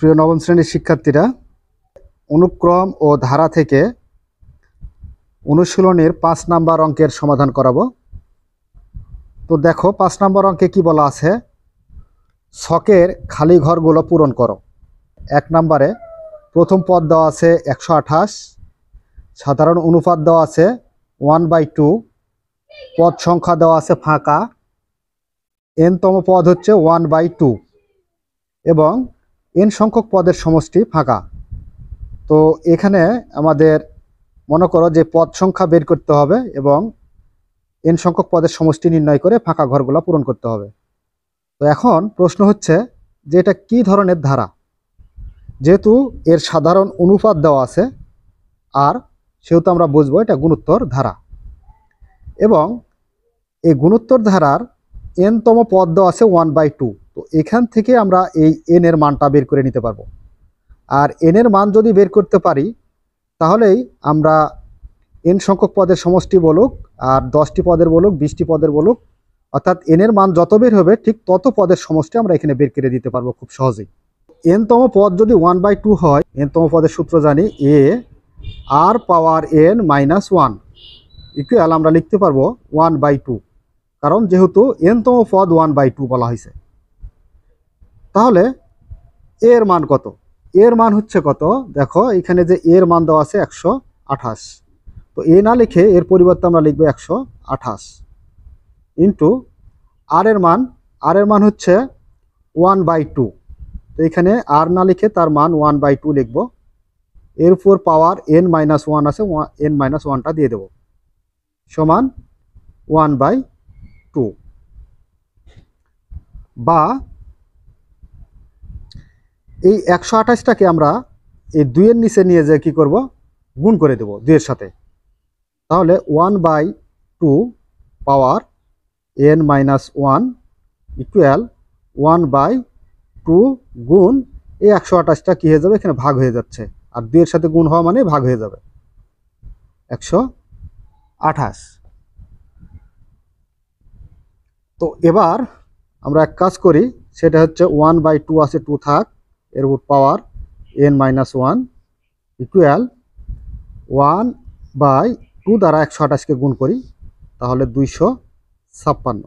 প্রিয় নবম শ্রেণীর শিক্ষার্থীরা, অনুক্রম ও ধারা থেকে অনুশীলনের 5 নাম্বার অঙ্কের সমাধান করাবো। তো দেখো 5 নাম্বার অঙ্কে কি বলা আছে, ছকের খালি ঘরগুলো পূরণ করো। 1 নম্বরে প্রথম পদ দেওয়া আছে 128, সাধারণ অনুপাত দেওয়া আছে 1/2, পদ সংখ্যা দেওয়া আছে ফাঁকা, n-তম পদ হচ্ছে 1/2 এবং n সংখ্যক পদের সমষ্টি ফাঁকা। তো এখানে আমাদের মনে করো যে পদ সংখ্যা বের করতে হবে এবং n সংখ্যক পদের সমষ্টি নির্ণয় করে ফাঁকা ঘরগুলো পূরণ করতে হবে। তো এখন প্রশ্ন হচ্ছে যে এটা কি ধরনের ধারা, যেহেতু এর সাধারণ অনুপাত দেওয়া আছে আর সেহেতু আমরা বুঝবো এটা গুণোত্তর ধারা, এবং এই গুণোত্তর ধারার n-তম পদ দেওয়া আছে 1/2। তো এখান থেকে আমরা এই n এর মানটা বের করে নিতে পারবো। আর n এর মান যদি বের করতে পারি তাহলেই আমরা n সংখ্যক পদের সমষ্টি বলুক আর 10টি পদের বলুক 20টি পদের বলুক, অর্থাৎ n এর মান যত বের হবে ঠিক তত পদের সমষ্টি আমরা এখানে বের করে দিতে পারবো খুব সহজেই। n-তম পদ যদি 1/2 হয়, n-তম পদের সূত্র জানি a r power n-1 equal আমরা লিখতে পারবো 1/2, কারণ যেহেতু n-তম পদ 1/2 বলা হয়েছে। তাহলে এর মান কত? এর মান হচ্ছে কত, দেখো এখানে যে এর মান দেওয়া আছে 128, তো এ না লিখে এর পরিবর্তে আমরা লিখবো 128 ইন্টু আর এর মান হচ্ছে 1/2। তো এখানে আর না লিখে তার মান 1/2 লিখবো, এর উপর পাওয়ার n-1 আছে, n-1টা দিয়ে দেব সমান 1/2, বা এই 128টাকে আমরা এই 2 এর নিচে নিয়ে যেয়ে কি করব, গুণ করে দেব 2 এর সাথে। তাহলে 1/2 পাওয়ার n-1 ইকুয়াল 1/2 গুণ এই 128টা কি হয়ে যাবে, এখানে ভাগ হয়ে যাচ্ছে, আর 2 এর সাথে গুণ হওয়া মানে ভাগ হয়ে যাবে 128। তো এবার আমরা এক কাজ করি, সেটা হচ্ছে 1/2 আছে 2 থাক, এর উপর পাওয়ার n-1 ইকুয়াল 1/2 দ্বারা 128কে গুণ করি, তাহলে 256।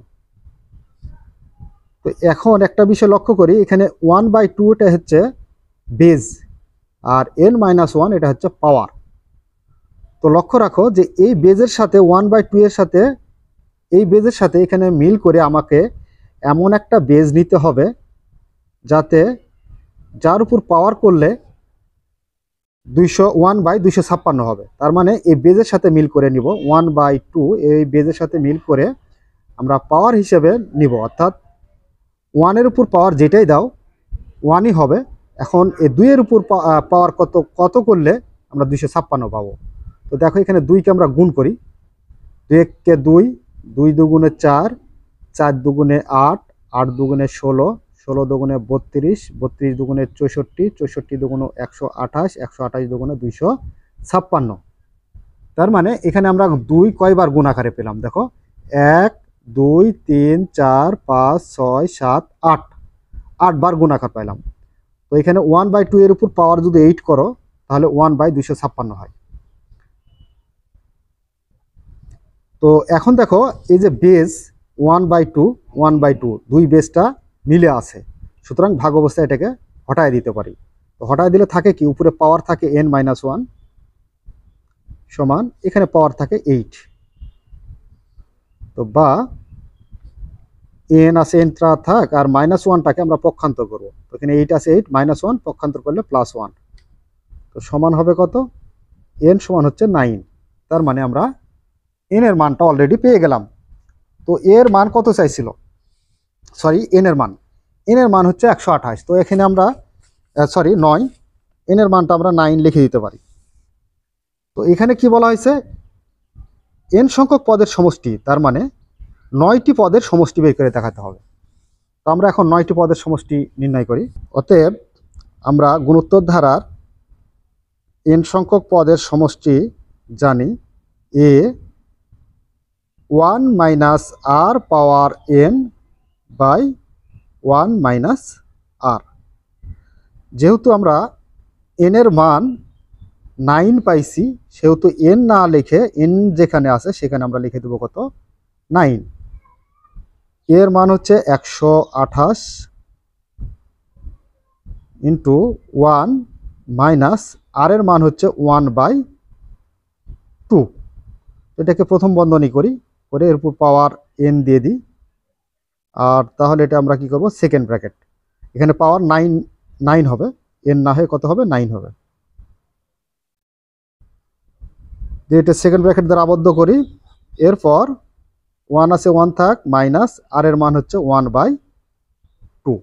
তো এখন একটা বিষয় লক্ষ্য করি, এখানে 1/2 এটা হচ্ছে বেজ আর n-1 এটা হচ্ছে পাওয়ার। তো লক্ষ্য রাখো যে এই বেজের সাথে 1/2 এর সাথে এই বেজের সাথে এখানে মিল করে আমাকে এমন একটা বেজ নিতে হবে যাতে যার উপর পাওয়ার করলে 1/256 হবে। তার মানে এই বেজের সাথে মিল করে নিব 1/2, এই বেজের সাথে মিল করে আমরা পাওয়ার হিসেবে নিব, অর্থাৎ 1 এর উপর পাওয়ার যেটাই দাও 1ই হবে। এখন এই 2 এর উপর পাওয়ার কত করলে আমরা 256 পাবো। তো দেখো এখানে 2কে আমরা গুণ করি, 2 কে 2, 2 দুগুণে 4, 4 দুগুণে 8, 8 দুগুণে 16, 16 দুগুণে 32, 32 দুগুণে 64, 64 দুগুণে 128, 128 দুগুণে 256। তার মানে এখানে আমরা 2 কয়বার গুণ আকারে পেলাম, দেখো 1 2 3 4 5 6 7 8, 8 বার গুণ আকার পাইলাম। তো এখানে 1/2 এর উপর পাওয়ার যদি 8 করো তাহলে 1/256 হয়। তো এখন দেখো এই যে বেজ 1/2 দুই বেজটা মিলে আছে, সুতরাং ভাগ অবস্থায় এটাকে হটায় দিতে পারি। তো হটায় দিলে থাকে কি, উপরে পাওয়ার থাকে n-1 সমান এখানে পাওয়ার থাকে 8। তো বা n আছে, n থাক, আর -1টাকে আমরা পক্ষান্তর করব। তো এখানে 8 আছে 8, -1 পক্ষান্তর করলে +1, তো সমান হবে কত, n সমান হচ্ছে 9। তার মানে আমরা n এর মানটা অলরেডি পেয়ে গেলাম। তো এর মান কত চাইছিল, সরি n এর মান হচ্ছে 128। তো এখানে আমরা 9, n এর মানটা আমরা 9 লিখে দিতে পারি। তো এখানে কি বলা হয়েছে, n সংখ্যক পদের সমষ্টি, তার মানে 9টি পদের সমষ্টি বের করে দেখাতে হবে। তো আমরা এখন 9টি পদের সমষ্টি নির্ণয় করি। অতএব আমরা গুণোত্তর ধারার n সংখ্যক পদের সমষ্টি জানি a 1 - r power n/1 - r, যেহেতু আমরা এন এর মান 9 পাইছি, সেহেতু এন না লিখে এন যেখানে আছে সেখানে আমরা লিখে দেবো কত, 9। এর মান হচ্ছে 128 ইন্টু 1 মাইনাস আর এর মান হচ্ছে 1/2। এটাকে প্রথম বন্ধনী করি, করে এর উপর পাওয়ার এন দিয়ে দিই। আর তাহলে এটা আমরা কি করব, সেকেন্ড ব্র্যাকেট, এখানে পাওয়ার 9 হবে, এন না হয়ে কত হবে, 9 হবে। দিয়ে এটা সেকেন্ড ব্র্যাকেট দ্বারা আবদ্ধ করি। এরপর 1 আছে 1 থাক, মাইনাস আর এর মান হচ্ছে 1/2।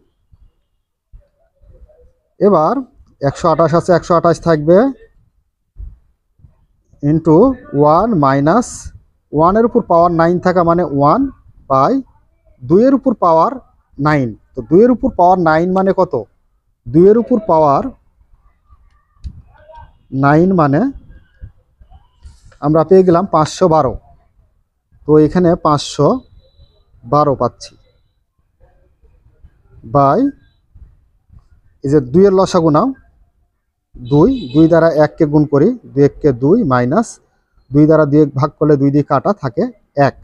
এবার 128 আছে, 128 থাকবে, ইন্টু 1 মাইনাস 1 এর উপর পাওয়ার 9 থাকা মানে 1/2 এর উপর পাওয়ার 9। তো 2 এর উপর পাওয়ার 9 মানে কত, 2 এর উপর পাওয়ার 9 মানে আমরা পেয়ে গেলাম 512। তো এখানে 512 পাচ্ছি, বাই এই যে 2 এর লসাগু নাও 2, 2 দ্বারা 1 কে গুণ করি, 2 1 কে 2 মাইনাস 2 দ্বারা 2 ভাগ করলে 2 দিয়ে কাটা থাকে 1।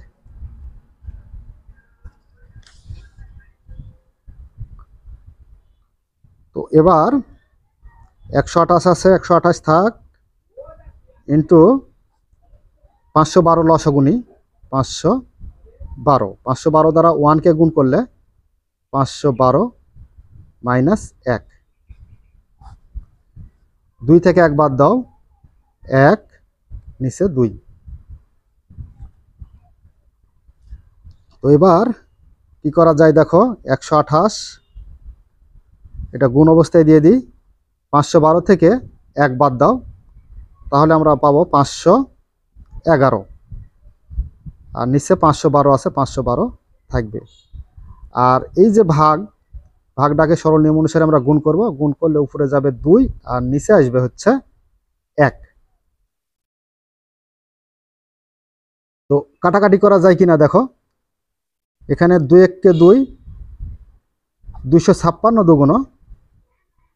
তো এবার 128 আছে, 128 থাক, ইন্টু 512 লসাগুনি 512, 512 দ্বারা 1 কে গুণ করলে 512 মাইনাস 1, 2 থেকে 1 বাদ দাও, 1 নিচে 2। তো এবার কি করা যায় দেখো, 128 এটা গুণ অবস্থায় দিয়ে দিই, 512 থেকে 1 বাদ দাও, তাহলে আমরা পাবো 511, আর নিচে 512 আছে, 512 থাকবে। আর এই যে ভাগটাকে সরল নিয়ম অনুসারে আমরা গুণ করব, গুণ করলে উপরে যাবে 2 আর নিচে আসবে হচ্ছে 1। তো কাটাকাটি করা যায় কিনা দেখো, এখানে 2 1 কে 2, 256 দুগুণ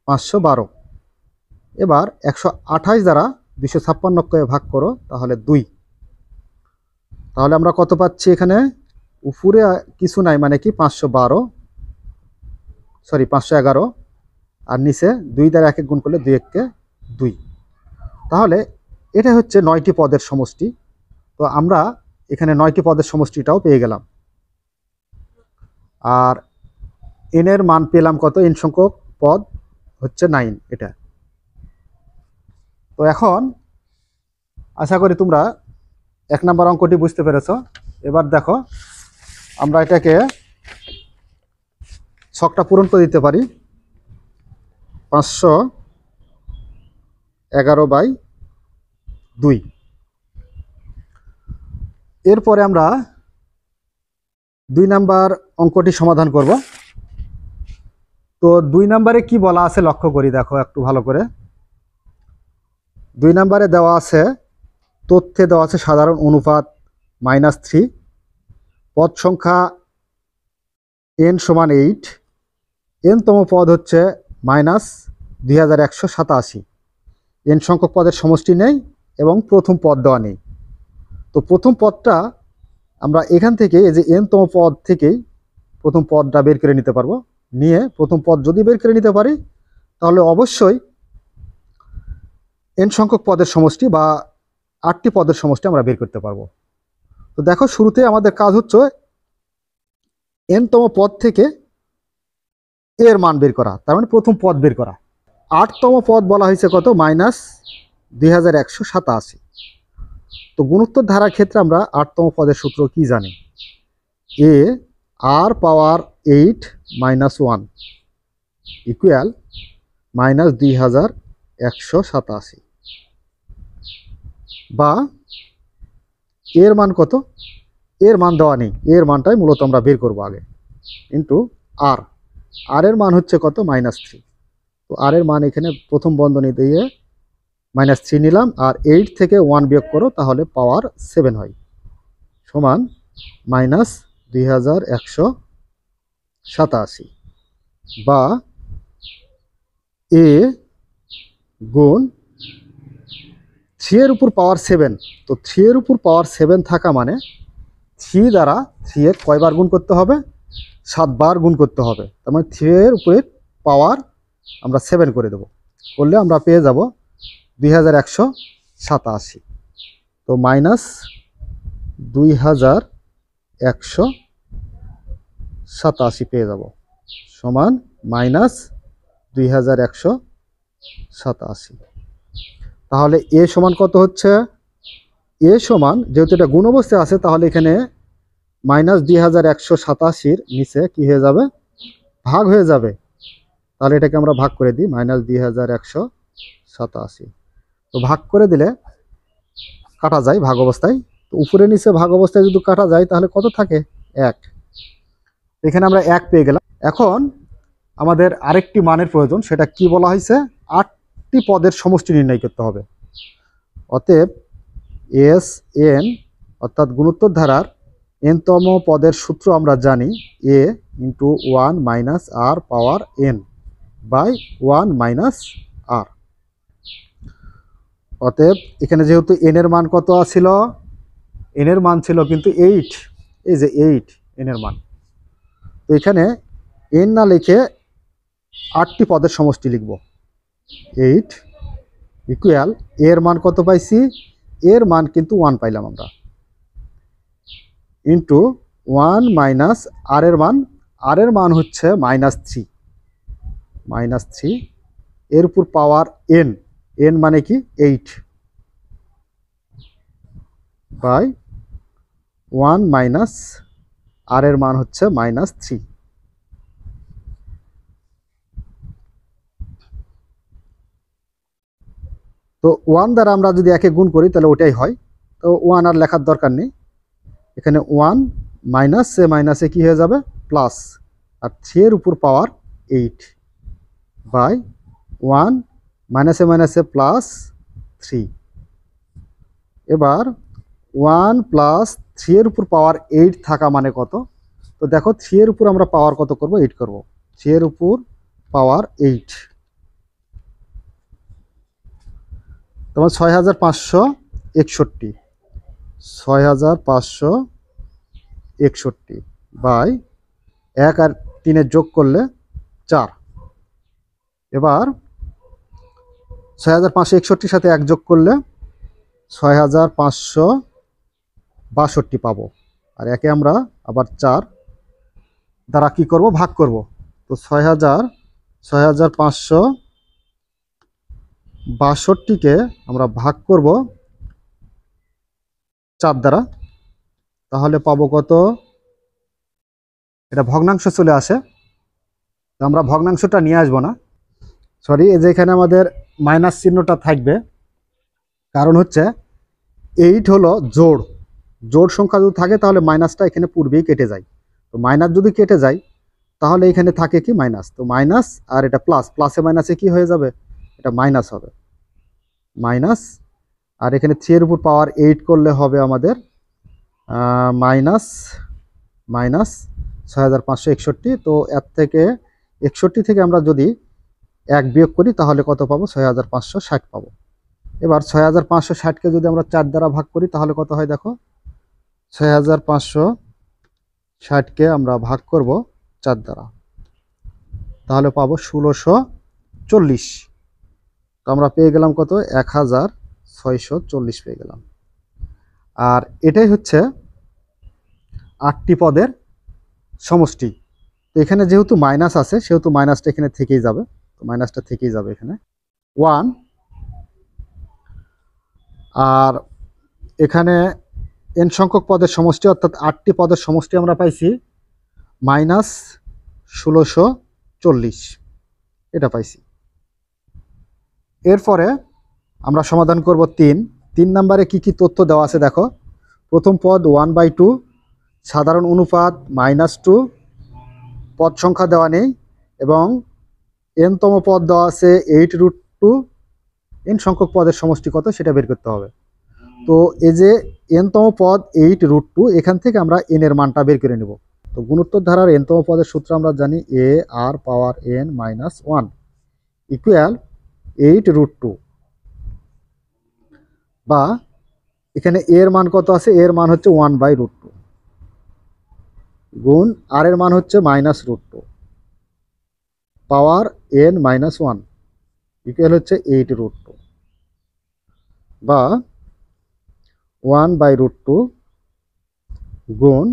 512। এবার 128 দ্বারা 256 কে ভাগ করো, তাহলে 2। তাহলে আমরা কত পাচ্ছি, এখানে উপরে কিছু নাই মানে কি 511, আর নিচে 2 দ্বারা 1 গুণ করলে 2 1 কে 2। তাহলে এটা হচ্ছে 9টি পদের সমষ্টি। তো আমরা এখানে 9টি পদের সমষ্টিটাও পেয়ে গেলাম। আর এন এর মান পেলাম কত, এন সংখ্যক পদ হচ্ছে 9 এটা। তো এখন আশা করি তোমরা 1 নম্বর অঙ্কটি বুঝতে পেরেছো। এবার দেখো আমরা এটাকে ছকটা পূরণ করে দিতে পারি, 511/2। এরপরে আমরা 2 নাম্বার অঙ্কটি সমাধান করব। তো 2 নম্বরে কি বলা আছে লক্ষ্য করি, দেখো একটু ভালো করে। 2 নম্বরে দেওয়া আছে, তথ্যে দেওয়া আছে সাধারণ অনুপাত -3, পদ সংখ্যা n সমান 8, n তম পদ হচ্ছে -2187, n সংখ্যক পদের সমষ্টি নেই এবং প্রথম পদ দেওয়া নেই। তো প্রথম পদটা আমরা এখান থেকে এই যে n তম পদ থেকেই প্রথম পদটা বের করে নিতে পারবো। নিয়ে প্রথম পদ যদি বের করে নিতে পারি, তাহলে অবশ্যই n সংখ্যক পদের সমষ্টি বা 8টি পদের সমষ্টি আমরা বের করতে পারবো। তো দেখো শুরুতে আমাদের কাজ হচ্ছে n তম পদ থেকে এর মান বের করা, তার মানে প্রথম পদ বের করা। 8তম পদ বলা হয়েছে কত, -2187। তো গুণোত্তর ধারার ক্ষেত্রে আমরা 8তম পদের সূত্র কি জানি, a r পাওয়ার 8 - 1 ইকুয়াল -2187, বা এর মান কত, এর মান দেওয়া নেই, এর মানটাই মূলত আমরা বের করবো আগে, ইন্টু আর, আর এর মান হচ্ছে কত, -3। তো আর এর মান এখানে প্রথম বন্ধনী দিয়ে -3 নিলাম, আর 8 থেকে 1 বিয়োগ করো, তাহলে পাওয়ার 7 হয়, সমান -2187, বা এ গুণ 3 এর উপর পাওয়ার 7। তো 3 এর উপর পাওয়ার 7 থাকা মানে 3 দ্বারা 3 এর কয়বার গুণ করতে হবে? 7 বার গুণ করতে হবে। তার মানে 3 এর উপরে পাওয়ার আমরা 7 করে দেব, করলে আমরা পেয়ে যাব 2187। তো মাইনাস 2187 পেয়ে যাব, সমান মাইনাস 2187। তাহলে এ সমান কত হচ্ছে? এ সমান, যেহেতু এটা গুণ অবস্থায় আছে, তাহলে এখানে মাইনাস 2187-র নিচে কি হয়ে যাবে? ভাগ হয়ে যাবে। তাহলে এটাকে আমরা ভাগ করে দিই, মাইনাস 2187। তো ভাগ করে দিলে কাটা যায় ভাগ অবস্থায়। তো উপরে নিচে ভাগ অবস্থায় যদি কাটা যায় তাহলে কত থাকে? 1। এখানে আমরা 1 পেয়ে গেলাম। এখন আমাদের আরেকটি মানের প্রয়োজন, সেটা কি বলা হয়েছে? 8টি পদের সমষ্টি নির্ণয় করতে হবে। অতএব এস এন অর্থাৎ গুণোত্তর ধারার এনতম পদের সূত্র আমরা জানি, a into 1 minus r power n by 1 minus r. অতএব এখানে যেহেতু এন এর মান কত ছিল? এন এর মান ছিল কিন্তু 8, এই যে 8 এন এর মান। তো এখানে এন না লিখে 8টি পদের সমষ্টি লিখব। 8 ইকুয়াল এর মান কত পাইছি? এর মান কিন্তু 1 পাইলাম আমরা, ইন্টু 1 মাইনাস আর এর মান, আর এর মান হচ্ছে -3, এর উপর পাওয়ার এন, এন মানে কি? 8 বাই 1 মাইনাস আর এর মান হচ্ছে -3। তো 1 দ্বারা আমরা যদি একে গুণ করি তাহলে ওটাই হয়। তো 1 আর লেখার দরকার নেই, এখানে 1 মাইনাসে মাইনাসে কি হয়ে যাবে? প্লাস, আর 3 এর উপর পাওয়ার 8 বাই 1 মাইনাসে মাইনাসে প্লাস 3। এবার 1 প্লাস 3 এর উপর পাওয়ার 8 থাকা মানে কত? তো দেখো 3 এর উপর আমরা পাওয়ার কত করব? 8 করব। 3 এর উপর পাওয়ার 8, তোমার 6561, 6561 বাই 1 আর 3 এর যোগ করলে 4। এবার 6561 সাথে 1 যোগ করলে 6562 পাবো। আর একে আমরা আবার 4 দ্বারা কি করব? ভাগ করব। তো 6562কে আমরা ভাগ করব 4 দ্বারা, তাহলে পাবো কত? এটা ভগ্নাংশ চলে আসে, তো আমরা ভগ্নাংশটা নিয়ে আসবো না, সরি, এই যে এখানে আমাদের মাইনাস চিহ্নটা থাকবে, কারণ হচ্ছে 8 হলো জোড় সংখ্যা যদি থাকে তাহলে মাইনাসটা এখানে পূর্বেই কেটে যায়। তো মাইনাস যদি কেটে যায় তাহলে এখানে থাকে কি? মাইনাস। তো মাইনাস আর এটা প্লাস, প্লাসে মাইনাসে কি হয়ে যাবে? এটা মাইনাস হবে, মাইনাস। আর এখানে 3 এর উপর পাওয়ার 8 করলে হবে আমাদের মাইনাস 6561। তো এর থেকে 61 থেকে আমরা যদি 1 বিয়োগ করি তাহলে কত পাবো? 6560 পাবো। এবার 6560কে যদি আমরা 4 দ্বারা ভাগ করি তাহলে কত হয়? দেখো, 6560কে আমরা ভাগ করব 4 দ্বারা, তাহলে পাবো 1640। তো আমরা পেয়ে গেলাম কত? 1640 পেয়ে গেলাম। আর এটাই হচ্ছে 8টি পদের সমষ্টি। তো এখানে যেহেতু মাইনাস আছে সেহেতু মাইনাসটা এখানে থেকেই যাবে, তো মাইনাসটা থেকেই যাবে এখানে 1। আর এখানে n সংখ্যক পদের সমষ্টি অর্থাৎ 8টি পদের সমষ্টি আমরা পাইছি -1640, এটা পাইছি। এরপরে আমরা সমাধান করব 3 নম্বরে কি কি তথ্য দেওয়া আছে দেখো। প্রথম পদ 1/2, সাধারণ অনুপাত -2, পদ সংখ্যা দেওয়া নেই এবং n-তম পদ দেওয়া আছে 8√2। n সংখ্যক পদের সমষ্টি কত সেটা বের করতে হবে। তো এই যে n-তম পদ 8√2, এখান থেকে আমরা n এর মানটা বের করে নেব। তো গুণোত্তর ধারার n-তম পদের সূত্র আমরা জানি, a r power n - 1 equal 8√2, বা এখানে এর মান কত আছে, এর মান হচ্ছে 1/√2 গুণ আর এর মান হচ্ছে -√2 পাওয়ার n-1 ইকুয়াল হচ্ছে 8√2, বা 1/√2 গুণ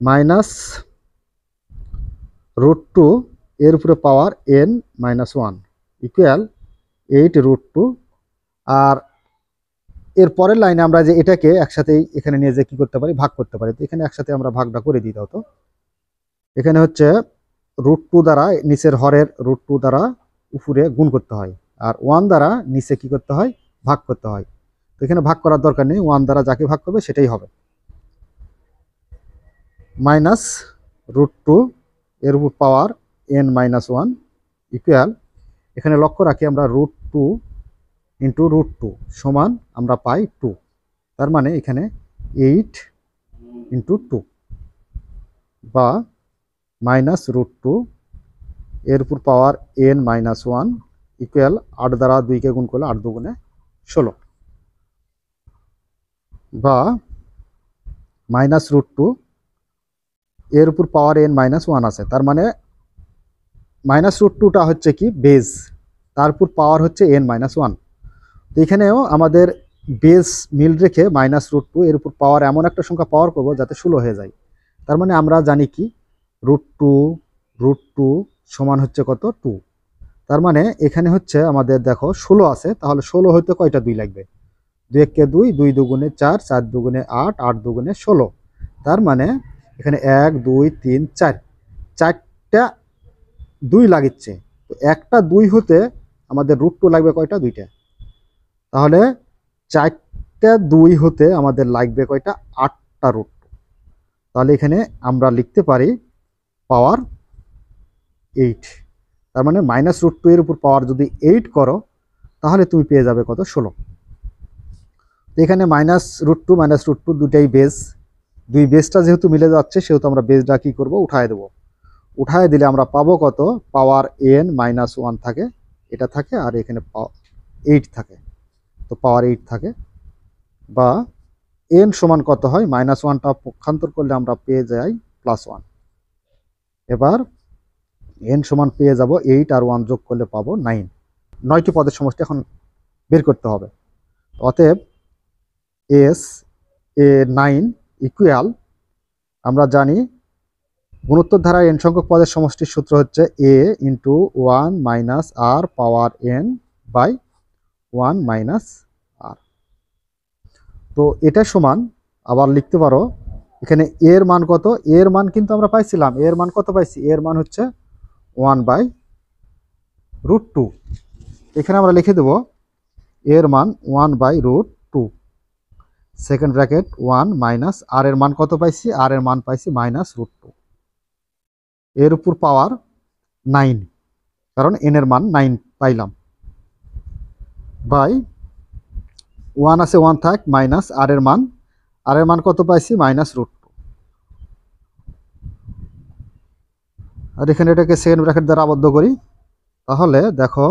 -√2 এর উপরে পাওয়ার n-1 ইকুয়াল 8√2। আর এর পরের লাইনে আমরা যে এটাকে একসাথেই এখানে নিয়ে যে কি করতে পারি, ভাগ করতে পারি। তো এখানে একসাথে আমরা ভাগটা করে দিই দাও তো। এখানে হচ্ছে √2 দ্বারা নিচের হরের √2 দ্বারা উপরে গুণ করতে হয়, আর 1 দ্বারা নিচে কি করতে হয়, ভাগ করতে হয়। তো এখানে ভাগ করার দরকার নেই, 1 দ্বারা যাকে ভাগ করবে সেটাই হবে। -√2 এর উপর পাওয়ার n-1 ইকুয়াল, এখানে লক্ষ্য রাখি আমরা √2 ইন্টু √2 সমান আমরা পাই 2, তার মানে এখানে 8/2, বা -√2 এর উপর পাওয়ার n-1 ইকুয়াল 8 দ্বারা 2কে গুণ করলে 8 দুগুণে 16, বা -√2 এর উপর পাওয়ার n-1 আছে, তার মানে -√2টা হচ্ছে কি বেজ, তারপর পাওয়ার হচ্ছে n-1। তো এখানেও আমাদের বেজ মিল রেখে -√2 এর উপর পাওয়ার এমন একটা সংখ্যা পাওয়ার করব যাতে 16 হয়ে যায়। তার মানে আমরা জানি কি √2 সমান হচ্ছে কত, 2। তার মানে এখানে হচ্ছে আমাদের দেখো 16 আছে, তাহলে 16 হইতে কয়টা 2 লাগবে, 2 একে 2, 2 দুগুণে 4, 4 দুগুণে 8, 8 দুগুণে 16। তার মানে এখানে 1 2 3 4, 4টা 2 লাগিচ্ছে। তো একটা 2 হতে আমাদের √2 লাগবে কয়টা, 2টা। তাহলে 4টা 2 হতে আমাদের লাগবে কয়টা, 8টা √2। তাহলে এখানে আমরা লিখতে পারি পাওয়ার 8। তার মানে -√2 এর উপর পাওয়ার যদি 8 করো তাহলে তুমি পেয়ে যাবে কত, 16। এখানে -√2 দুটাই বেজ, দুই বেজটা যেহেতু মিলে যাচ্ছে সেহেতু আমরা বেজটা কি করব, উঠায় দেব। উঠায় দিলে আমরা পাবো কত, পাওয়ার n-1 থাকে, এটা থাকে, আর এখানে 8 থাকে, তো পাওয়ার 8 থাকে। বা n সমান কত হয়, -1টা পক্ষান্তর করলে আমরা পেয়ে যাই +1। এবার n সমান পেয়ে যাব 8 আর 1 যোগ করলে পাবো 9। 9টি পদের সমষ্টি এখন বের করতে হবে। অতএব S(a)9 ইকুয়াল, আমরা জানি গুণোত্তর ধারায় n সংখ্যক পদের সমষ্টির সূত্র হচ্ছে a × 1 - r power n/1 - r। তো এটা সমান আবার লিখতে পারো, এখানে এর মান কত, এর মান কিন্তু আমরা পাইছিলাম, এর মান কত পাইছি, এর মান হচ্ছে 1/√2। এখানে আমরা লিখে দেব এর মান 1/√2, সেকেন্ড ব্র্যাকেট 1 মাইনাস আর এর মান কত পাইছি, আর এর মান পাইছি -√2, এর উপর পাওয়ার 9, কারণ n এর মান 9 পাইলাম, বাই 1 আছে 1 থাক, মাইনাস আর এর মান কত পাইছি, -√2। আর এখানে এটাকে সেকেন্ড ব্র্যাকেট দ্বারা আবদ্ধ করি, তাহলে দেখো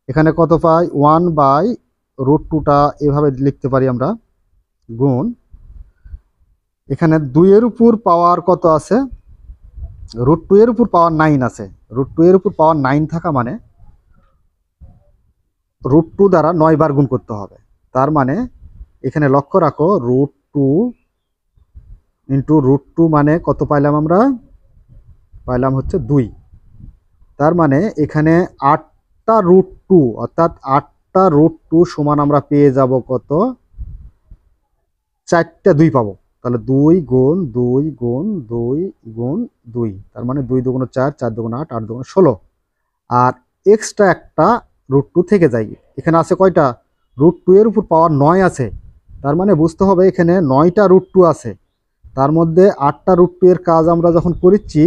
এখানে কত পাই, 1/√2টা এভাবে লিখতে পারি আমরা, গুণ এখানে 2 এর উপর পাওয়ার কত আছে, √2 এর উপর পাওয়ার 9 আছে। √2 এর উপর পাওয়ার 9 থাকা মানে √2 দ্বারা 9 বার গুণ করতে হবে। তার মানে এখানে লক্ষ্য রাখো √2 ইন্টু √2 মানে কত পাইলাম আমরা, পাইলাম হচ্ছে 2। তার মানে এখানে 8টা √2, অর্থাৎ 8টা √2 সমান আমরা পেয়ে যাব কত, 4টা 2 পাবো। তাহলে 2 গুণ 2 গুণ 2 গুণ 2, তার মানে 2 দুগুণ 4, 4 দুগুণ 8, 8 দুগুণ 16। আর এক্সট্রা একটা √2 থেকে যায়, এখানে আছে কয়টা, √2 এর উপর পাওয়ার 9 আছে, তার মানে বুঝতে হবে এখানে 9টা √2 আছে। তার মধ্যে 8টা √2 এর কাজ আমরা যখন করেছি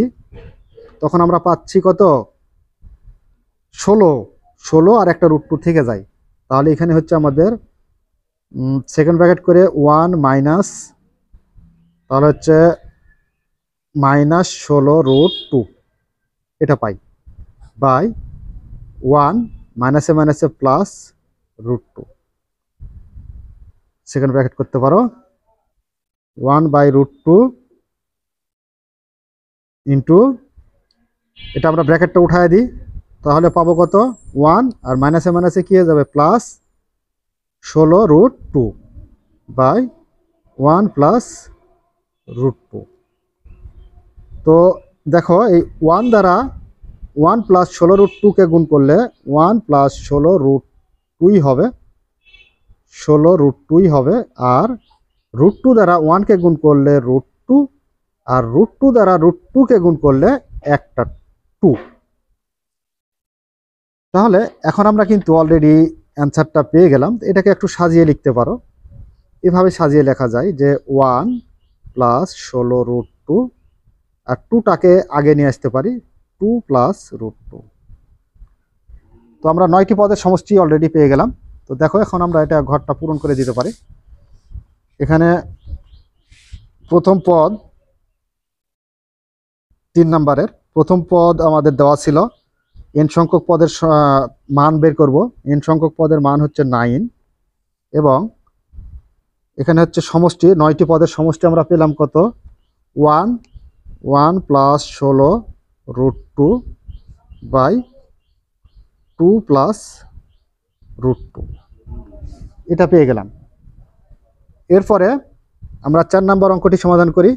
তখন আমরা পাচ্ছি কত, 16 আর একটা √2 থেকে যায়। তাহলে এখানে হচ্ছে আমাদের সেকেন্ড ব্র্যাকেট করে 1 মাইনাস, তাহলে হচ্ছে -16√2 এটা পাই, বাই ওয়ান মাইনাসে মাইনাসে প্লাস √2, সেকেন্ড ব্র্যাকেট করতে পারো 1/√2 ইন্টু, এটা আমরা ব্র্যাকেটটা উঠায় দিই, তাহলে পাবো কত 1, আর মাইনাসে মাইনাসে কি হয়ে যাবে প্লাস 16√2 বাই 1 প্লাস √2। তো দেখো এই 1 দ্বারা 1 প্লাস 16√2কে গুণ করলে 1 প্লাস 16√2 হবে, 16√2 হবে, আর √2 দ্বারা 1কে গুণ করলে √2, আর √2 দ্বারা √2কে গুণ করলে একটা 2। তাহলে এখন আমরা কিন্তু অলরেডি অ্যান্সারটা পেয়ে গেলাম। এটাকে একটু সাজিয়ে লিখতে পারো, এভাবে সাজিয়ে লেখা যায় যে 1 প্লাস 16√2, আর 2টাকে আগে নিয়ে আসতে পারি 2 প্লাস √2। তো আমরা 9টি পদের সমষ্টি অলরেডি পেয়ে গেলাম। তো দেখো এখন আমরা এটা ঘরটা পূরণ করে দিতে পারি। এখানে প্রথম পদ 3 নম্বরের প্রথম পদ আমাদের দেওয়া ছিল, n সংখ্যক পদের মান বের করব। n সংখ্যক পদের মান হচ্ছে 9, এবং এখানে হচ্ছে সমষ্টি 9টি পদের সমষ্টি আমরা পেলাম কত 1 প্লাস 16√2 বাই 2 প্লাস √2, এটা পেয়ে গেলাম। এরপরে আমরা 4 নম্বর অঙ্কটি সমাধান করি।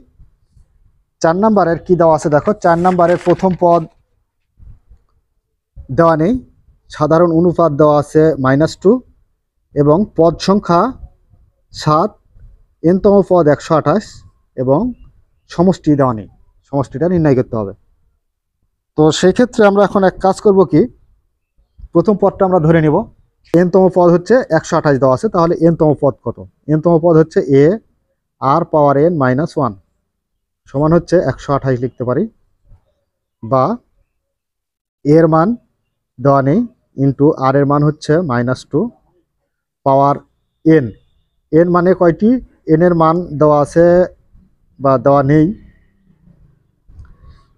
4 নম্বরের কি দেওয়া আছে দেখো, 4 নম্বরের প্রথম পদ দেওয়া নেই, সাধারণ অনুপাত দেওয়া আছে -2, এবং পদ সংখ্যা 7, nতম পদ 128, এবং সমষ্টি দেওয়া নেই, সমষ্টিটা নির্ণয় করতে হবে। তো সেই ক্ষেত্রে আমরা এখন এক কাজ করব কি, প্রথম পদটা আমরা ধরে নিব। nতম পদ হচ্ছে 128 দেওয়া আছে, তাহলে nতম পদ কত? nতম পদ হচ্ছে a r পাওয়ার n -1 সমান হচ্ছে 128 লিখতে পারি, বা এর মান দেওয়া নেই ইন্টু আর এর মান হচ্ছে -2 পাওয়ার n। n মানে কয়টি? n এর মান দেওয়া আছে বা দেওয়া নেই,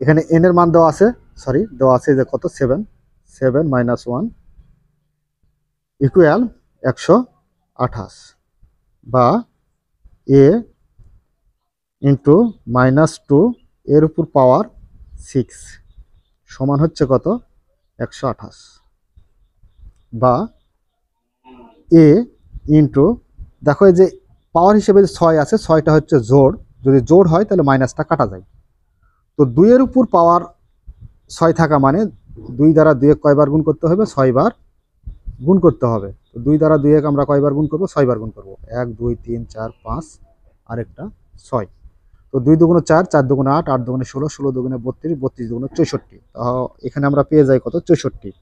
এখানে n এর মান দেওয়া আছে, সরি দেওয়া আছে যে কত 7 -1 ইকুয়াল 128, বা a ইন্টু -2 এর উপর পাওয়ার 6 সমান হচ্ছে কত 128, বা a ইন্টু, দেখো এই যে পাওয়ার হিসেবে যে 6 আছে, 6টা হচ্ছে জোড়, যদি জোড় হয় তাহলে মাইনাসটা কাটা যায়। তো 2 এর উপর পাওয়ার 6 থাকা মানে 2 দ্বারা 2 কয়বার গুণ করতে হবে? 6 বার গুণ করতে হবে। তো 2 দ্বারা 2 আমরা কয়বার গুণ করব? 6 বার গুণ করব। 1 2 3 4 5 আরেকটা 6। তো 2 দুগুণে 4, 4 দুগুণে 8, 8 দুগুণে 16, 16 দুগুণে 32, 32 দুগুণে 64। তো এখানে আমরা পেয়ে যাই কত 64।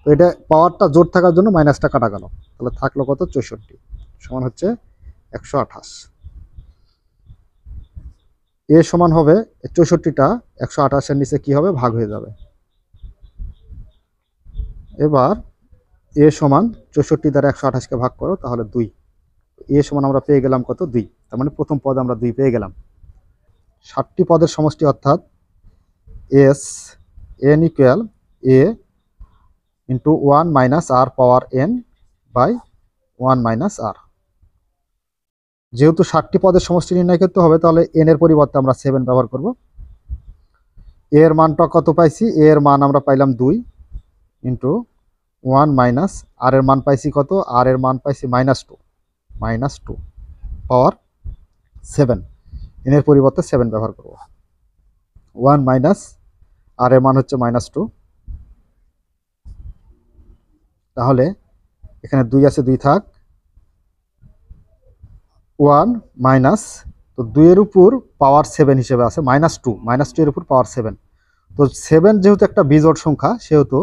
তো এটা পাওয়ারটা জোর থাকার জন্য মাইনাসটা কাটা গেল, তাহলে থাকলো কত 64 সমান হচ্ছে 128। এ সমান হবে 64টা 128-এর নিচে কি হবে? ভাগ হয়ে যাবে। এবার এ সমান 64 দ্বারা 128কে ভাগ করো, তাহলে 2। এ সমান আমরা পেয়ে গেলাম কত 2, তার মানে প্রথম পদ আমরা 2 পেয়ে গেলাম। 7টি পদের সমষ্টি অর্থাৎ s n equal a into 1 minus r power n by 1 minus r। যেহেতু 7টি পদের সমষ্টি নির্ণয় করতে হবে, তাহলে n এর পরিবর্তে আমরা 7 ব্যবহার করব। a এর মানটা কত পাইছি? a এর মান আমরা পাইলাম 2 ইন্টু 1 মাইনাস r এর মান পাইছি কত? r এর মান পাইছি -2 পাওয়ার 7, n এর পরিবর্তে 7 ব্যবহার করব। 1 মাইনাস r এর মান হচ্ছে -2, তাহলে এখানে 2 আছে, 2 থাক, 1 মাইনাস, তো 2 এর উপর পাওয়ার 7 হিসেবে আছে -2 এর উপর পাওয়ার 7। তো 7 যেহেতু একটা বিজোড় সংখ্যা, সেহেতু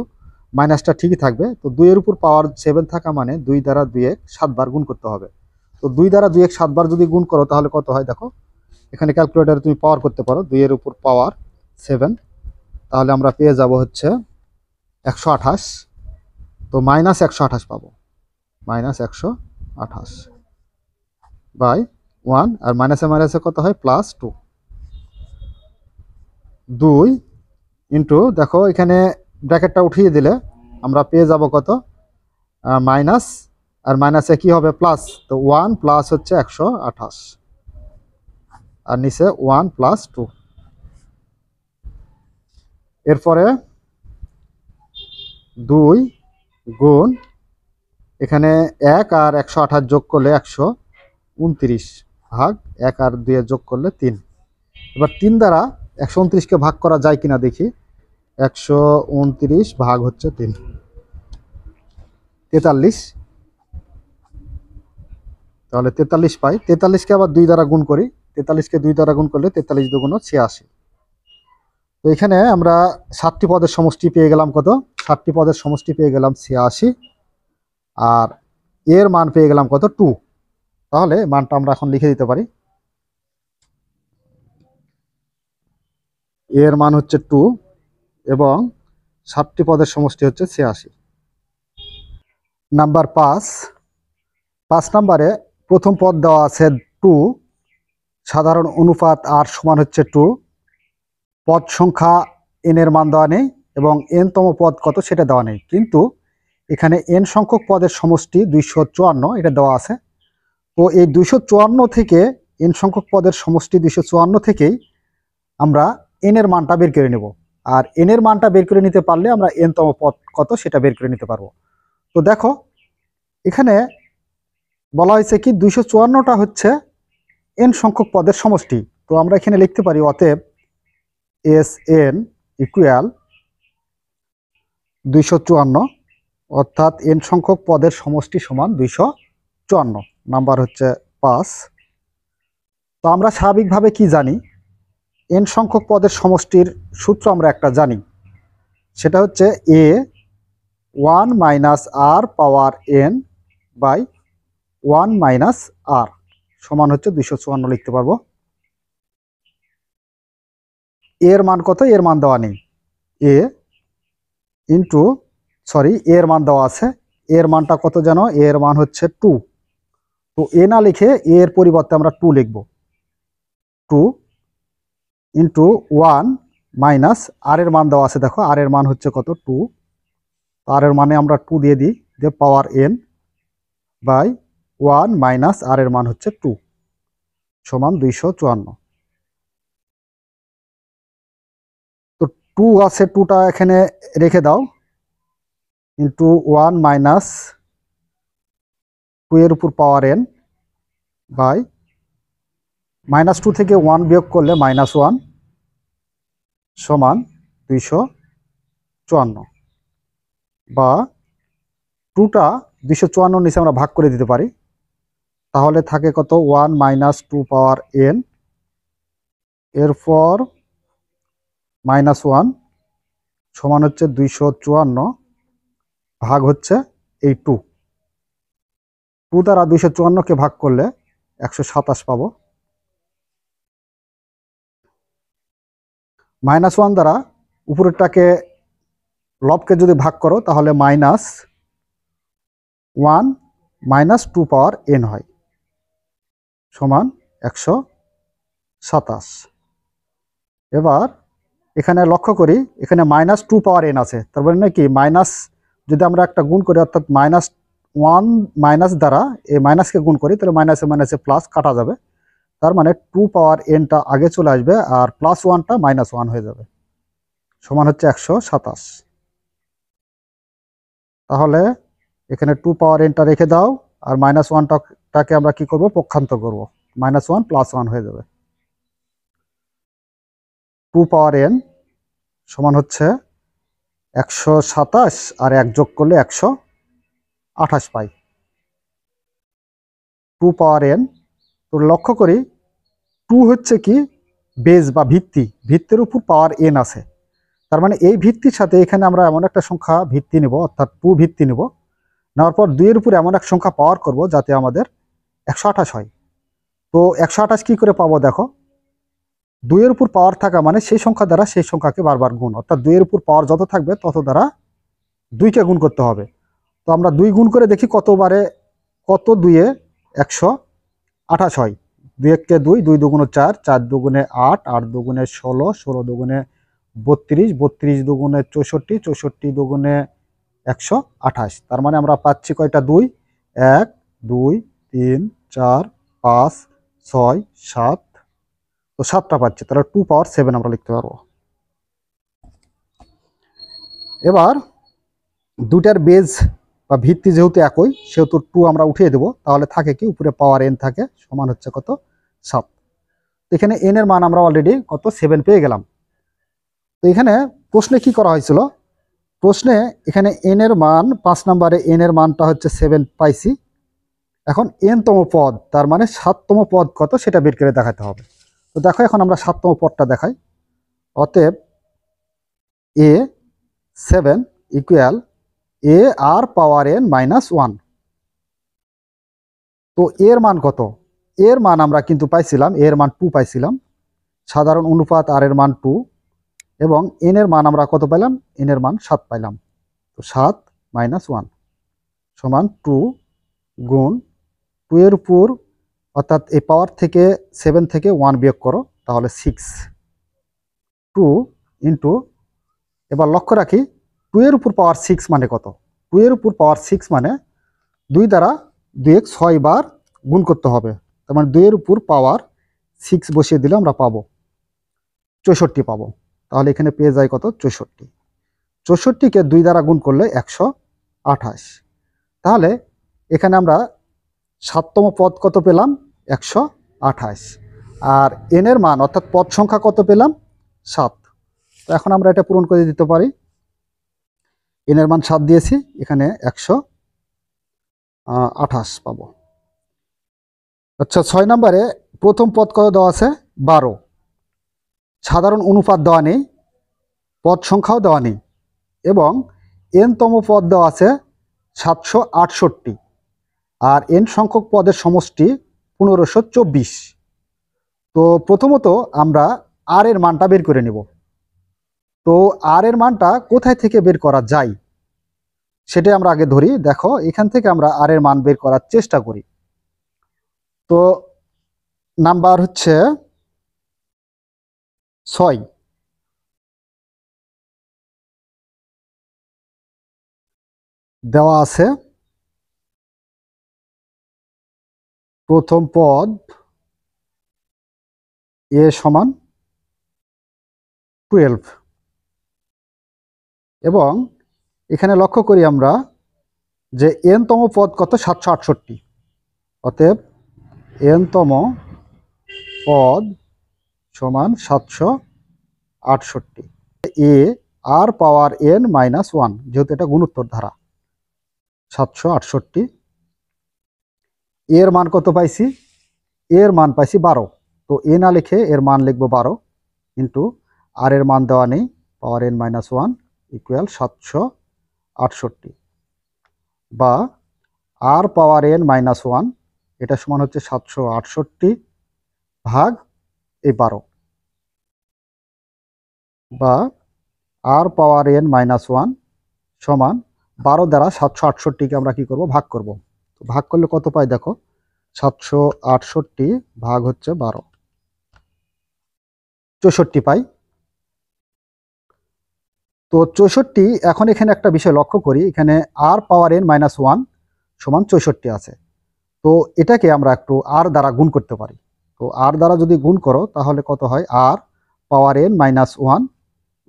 মাইনাসটা ঠিকই থাকবে। তো 2 এর উপর পাওয়ার 7 থাকা মানে 2 দ্বারা 2 7 বার গুণ করতে হবে। তো 2 দ্বারা 2 7 বার যদি গুণ করো তাহলে কত হয় দেখো, এখানে ক্যালকুলেটারে তুমি পাওয়ার করতে পারো 2 এর উপর পাওয়ার 7, তাহলে আমরা পেয়ে যাব হচ্ছে 128। তো -128 পাবো, -128 বাই 1, আর মাইনাসে মাইনাসে কত হয়? +2। 2 ইন্টু, দেখো এখানে ব্র্যাকেটটা উঠিয়ে দিলে আমরা পেয়ে যাব কত, মাইনাস, আর মাইনাসে কি হবে প্লাস, তো 1 প্লাস হচ্ছে 128, আর নিচে 1 প্লাস 2। এরপরে 2 গুণ এখানে 1 আর 128 যোগ করলে 129 ভাগ 1 আর 2 যোগ করলে 3। এবার 3 দ্বারা 129কে ভাগ করা যায় কিনা দেখি। 129 ভাগ হচ্ছে 3, 43। তাহলে 43 পাই। 43কে আবার 2 দ্বারা গুণ করি। 43কে 2 দ্বারা গুণ করলে 43 দুগুণ 86। তো এখানে আমরা 7টি পদের সমষ্টি পেয়ে গেলাম কত, 7টি পদের সমষ্টি পেয়ে গেলাম 86, আর এর মান পেয়ে গেলাম কত 2। তাহলে মানটা আমরা এখন লিখে দিতে পারি। এর মান হচ্ছে 2 এবং 7টি পদের সমষ্টি হচ্ছে 86। নাম্বার 5 নম্বরে প্রথম পদ দেওয়া আছে 2, সাধারণ অনুপাত r সমান হচ্ছে 2, পদ সংখ্যা n এর মান দেওয়া নেই এবং n তম পদ কত সেটা দেওয়া নেই, কিন্তু এখানে n সংখ্যক পদের সমষ্টি 254 এটা দেওয়া আছে। তো এই 254 থেকে n সংখ্যক পদের সমষ্টি 254 থেকেই আমরা n এর মানটা বের করে নেব, আর n এর মানটা বের করে নিতে পারলে আমরা n তম পদ কত সেটা বের করে নিতে পারবো। তো দেখো এখানে বলা হয়েছে কি 254টা হচ্ছে n সংখ্যক পদের সমষ্টি। তো আমরা এখানে লিখতে পারি অতএব Sn ইকুয়াল 254, অর্থাৎ n সংখ্যক পদের সমষ্টি সমান 254। নাম্বার হচ্ছে 5। তো আমরা স্বাভাবিকভাবে কি জানি, n সংখ্যক পদের সমষ্টির সূত্র আমরা একটা জানি, সেটা হচ্ছে a 1 minus r power n by 1 minus r সমান হচ্ছে 254 লিখতে পারবো। এর মান কত, এর মান দেওয়া নেই, a ইন্টু এর মান দেওয়া আছে, এর মানটা কত যেন, এর মান হচ্ছে 2। তো এ না লিখে এর পরিবর্তে আমরা 2 লিখব। 2 ইন্টু 1 মাইনাস আর এর মান দেওয়া আছে, দেখো আর এর মান হচ্ছে কত 2, আর এর মানে আমরা 2 দিয়ে দিই, যে পাওয়ার n বাই 1 মাইনাস আর এর মান হচ্ছে 2 সমান 254। তো 2 আছে, 2টা এখানে রেখে দাও, ইন্টু 1 মাইনাস 2 এর উপর পাওয়ার n বাই -2 থেকে 1 বিয়োগ করলে -1 সমান 254, বা 2টা 254 নিচে আমরা ভাগ করে দিতে পারি। তাহলে থাকে কত 1 মাইনাস 2 পাওয়ার n, এরপর -1 সমান হচ্ছে 254 ভাগ হচ্ছে এই 2 দ্বারা 254কে ভাগ করলে 127 পাবো। -1 দ্বারা উপরেরটাকে লবকে যদি ভাগ করো তাহলে -1 মাইনাস 2 পাওয়ার n হয় সমান 127। এবার এখানে লক্ষ্য করি, এখানে -2 পাওয়ার n আছে, তার মানে কি মাইনাস যদি আমরা একটা গুণ করি, অর্থাৎ -1 মাইনাস দ্বারা এই মাইনাসকে গুণ করি, তাহলে মাইনাসে মাইনাসে প্লাস কাটা যাবে, তার মানে 2 পাওয়ার nটা আগে চলে আসবে আর +1টা -1 হয়ে যাবে, সমান হচ্ছে 127। তাহলে এখানে 2 পাওয়ার nটা রেখে দাও, আর -1টাকে আমরা কি করব, পক্ষান্তর করব, -1 +1 হয়ে যাবে। 2 পাওয়ার n সমান হচ্ছে 127, আর 1 যোগ করলে 128 পাই। 2 পাওয়ার n, তো লক্ষ্য করি 2 হচ্ছে কি বেজ বা ভিত্তির উপর পাওয়ার n আছে, তার মানে এই ভিত্তির সাথে এখানে আমরা এমন একটা সংখ্যা ভিত্তি নেব, অর্থাৎ 2 ভিত্তি নেব, নেওয়ার পর 2 এর উপর এমন এক সংখ্যা পাওয়ার করব যাতে আমাদের 128 হয়। তো 128 কি করে পাবো, দেখো 2 এর উপর পাওয়ার থাকা মানে সেই সংখ্যা দ্বারা সেই সংখ্যাকে বারবার গুণ, অর্থাৎ 2 এর উপর পাওয়ার যত থাকবে তত দ্বারা 2কে গুণ করতে হবে। তো আমরা 2 গুণ করে দেখি কত 2-এ 128 হয়। 2 1 2, 2 2 4, 4 2 8, 8 2 16, 16 2 32, 32 2 64, 64 2 128। তার মানে আমরা পাচ্ছি কয়টা 2, 1 2 3 4 5 6 7, তো 7টা পাচ্ছি, তাহলে 2 পাওয়ার 7 আমরা লিখতে পারবো। এবার দুটার বেজ বা ভিত্তি যেহেতু একই সেহেতু 2 আমরা উঠিয়ে দেবো, তাহলে থাকে কি উপরে পাওয়ার n থাকে, সমান হচ্ছে কত 7। এখানে n এর মান আমরা অলরেডি কত 7 পেয়ে গেলাম। তো এখানে প্রশ্নে কি করা হয়েছিল, প্রশ্নে এখানে n এর মান 5 নম্বরে n এর মানটা হচ্ছে 7 পাইছি। এখন n তম পদ, তার মানে 7তম পদ কত সেটা বের করে দেখাতে হবে। তো দেখো এখন আমরা 7তম পদটা দেখাই। অতএব a 7 equal a r power n minus 1। তো এর মান কত, এর মান আমরা কিন্তু পাইছিলাম, এর মান 2 পাইছিলাম, সাধারণ অনুপাত আর এর মান 2, এবং n এর মান আমরা কত পাইলাম, n এর মান 7 পাইলাম। তো 7 মাইনাস 1 সমান 2 গুণ 2 এর উপর, অর্থাৎ এই পাওয়ার থেকে 7 থেকে 1 বিয়োগ করো, তাহলে 6 2 ইন্টু, এবার লক্ষ্য রাখি 2 এর উপর পাওয়ার 6 মানে কত, 2 এর উপর পাওয়ার 6 মানে 2 দ্বারা 2 6 বার গুণ করতে হবে। তার মানে 2 এর উপর পাওয়ার 6 বসিয়ে দিলে আমরা পাবো 64 পাবো। তাহলে এখানে পেয়ে যায় কত 64। 64কে 2 দ্বারা গুণ করলে 128। তাহলে এখানে আমরা 7তম পদ কত পেলাম 128, আর n এর মান অর্থাৎ পদ সংখ্যা কত পেলাম 7। তো এখন আমরা এটা পূরণ করে দিতে পারি, n এর মান 7 দিয়েছি, এখানে 128 পাবো। আচ্ছা 6 নম্বরে প্রথম পদ কত দেওয়া আছে 12, সাধারণ অনুপাত দেওয়া নেই, পদ সংখ্যাও দেওয়া নেই, এবং n তম পদ দেওয়া আছে 768, আর n সংখ্যক পদের সমষ্টি 1524। তো প্রথমত আমরা আর এর মানটা বের করে নেব। তো আর এর মানটা কোথায় থেকে বের করা যায় সেটাই আমরা আগে ধরি। দেখো এখান থেকে আমরা আর এর মান বের করার চেষ্টা করি। তো নাম্বার হচ্ছে 6, দেওয়া আছে প্রথম পদ a সমান 12, এবং এখানে লক্ষ্য করি আমরা যে n-তম পদ কত 768। অতএব n-তম পদ সমান 768, a r power n minus 1, যেহেতু এটা গুণোত্তর ধারা 768। এর মান কত পাইছি, এর মান পাইছি 12। তো এ না লিখে এর মান লিখবো 12 ইন্টু আর এর মান দেওয়া নেই, পাওয়ার n মাইনাস 1 ইকুয়াল 768, বা আর পাওয়ার n মাইনাস 1 এটা সমান হচ্ছে 768 ভাগ এই 12, বা আর পাওয়ার n মাইনাস 1 সমান 12 দ্বারা 768কে আমরা কি করব ভাগ করব। তো ভাগ করলে কত পাই দেখো, 768 ভাগ হচ্ছে 12, 64 পাই। তো 64, এখন এখানে একটা বিষয় লক্ষ্য করি, এখানে আর পাওয়ার n মাইনাস 1 সমান 64 আছে। তো এটাকে আমরা একটু আর দ্বারা গুণ করতে পারি। তো আর দ্বারা যদি গুণ করো তাহলে কত হয়, আর পাওয়ার n মাইনাস 1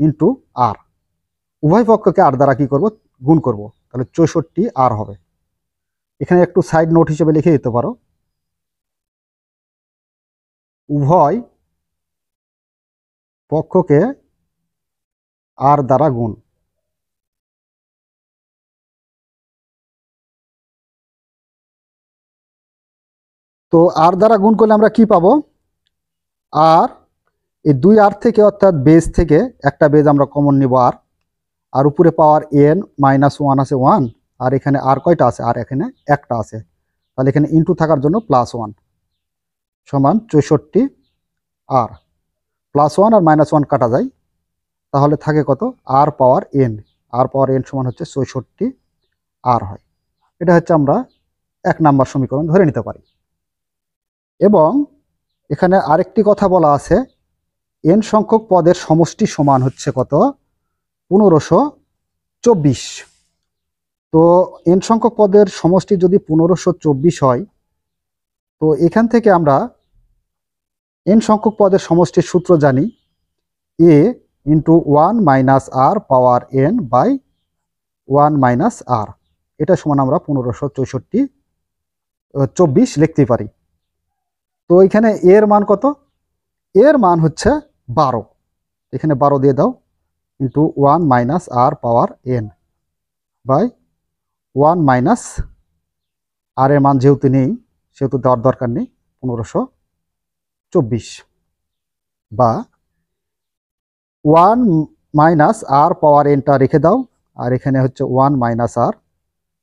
ইন্টু আর, উভয় পক্ষকে আর দ্বারা কি করব গুণ করব, তাহলে 64 আর হবে। এখানে একটু সাইড নোট হিসেবে লিখে দিতে পারো, উভয় পক্ষকে আর দ্বারা গুণ। তো আর দ্বারা গুণ করলে আমরা কি পাবো, আর এই 2 আর থেকে অর্থাৎ বেজ থেকে একটা বেজ আমরা কমন নিব আর, আর উপরে পাওয়ার n মাইনাস 1 আছে 1, আর এখানে আর কয়টা আছে, আর এখানে একটা আছে, তাহলে এখানে ইনটু থাকার জন্য প্লাস 1 সমান 64 আর, প্লাস 1 আর মাইনাস 1 কাটা যায়, তাহলে থাকে কত আর পাওয়ার n, আর পাওয়ার n সমান হচ্ছে 64 আর হয়। এটা হচ্ছে আমরা 1 নাম্বার সমীকরণ ধরে নিতে পারি। এবং এখানে আরেকটি কথা বলা আছে, n সংখ্যক পদের সমষ্টি সমান হচ্ছে কত 1524। তো n সংখ্যক পদের সমষ্টি যদি 1524 হয়, তো এখান থেকে আমরা n সংখ্যক পদের সমষ্টির সূত্র জানি, a into 1 minus r power n by 1 minus r, এটা সমান আমরা 1524 লিখতে পারি। তো এখানে এর মান কত? এর মান হচ্ছে 12, এখানে 12 দিয়ে দাও, into 1 minus r power n by 1 minus r এর মান যেহেতু নেই সেহেতু দেওয়ার দরকার নেই, 1524 বা 1 মাইনাস আর পাওয়ার nটা রেখে দাও, আর এখানে হচ্ছে 1 মাইনাস আর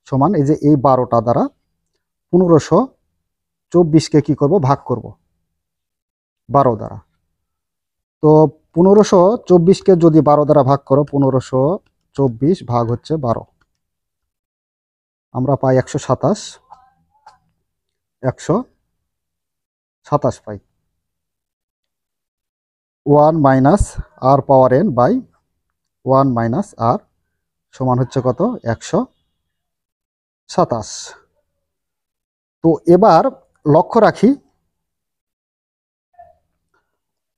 সমান এই যে এই 12টা দ্বারা 1524কে কি করব? ভাগ করব 12 দ্বারা। তো 1524কে যদি 12 দ্বারা ভাগ করো, 1524 ভাগ হচ্ছে 12, আমরা পাই 127, 127 পাই। 1 minus r power n by 1 minus r সমান হচ্ছে কত? 127। তো এবার লক্ষ্য রাখি,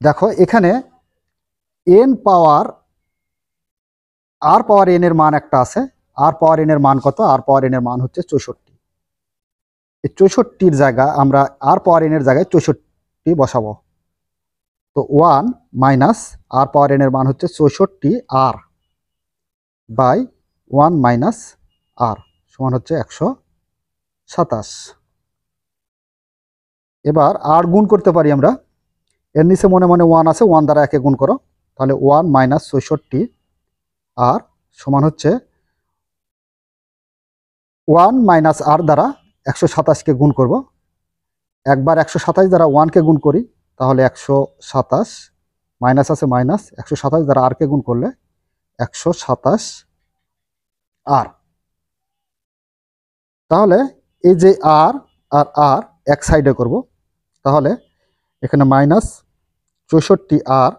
দেখো এখানে n পাওয়ার আর পাওয়ার n এর মান একটা আছে, আর পাওয়ার n এর মান কত? আর পাওয়ার n এর মান হচ্ছে 64। এই 64-র জায়গায় আমরা আর পাওয়ার n এর জায়গায় 64 বসাবো। তো 1 মাইনাস আর পাওয়ার n এর মান হচ্ছে 64 আর বাই 1 মাইনাস আর সমান হচ্ছে 127। এবার আর গুণ করতে পারি আমরা, এর নিচে মনে মনে 1 আছে, 1 দ্বারা একে গুণ করো, তাহলে 1 মাইনাস 64 আর সমান হচ্ছে 1 মাইনাস আর দ্বারা 127কে গুণ করব। একবার 127 দ্বারা 1কে গুণ করি, তাহলে 127, মাইনাস আছে মাইনাস, 127 দ্বারা আরকে গুণ করলে 127 আর। তাহলে এই যে আর আর আর এক সাইডে করব, তাহলে এখানে মাইনাস 64 আর,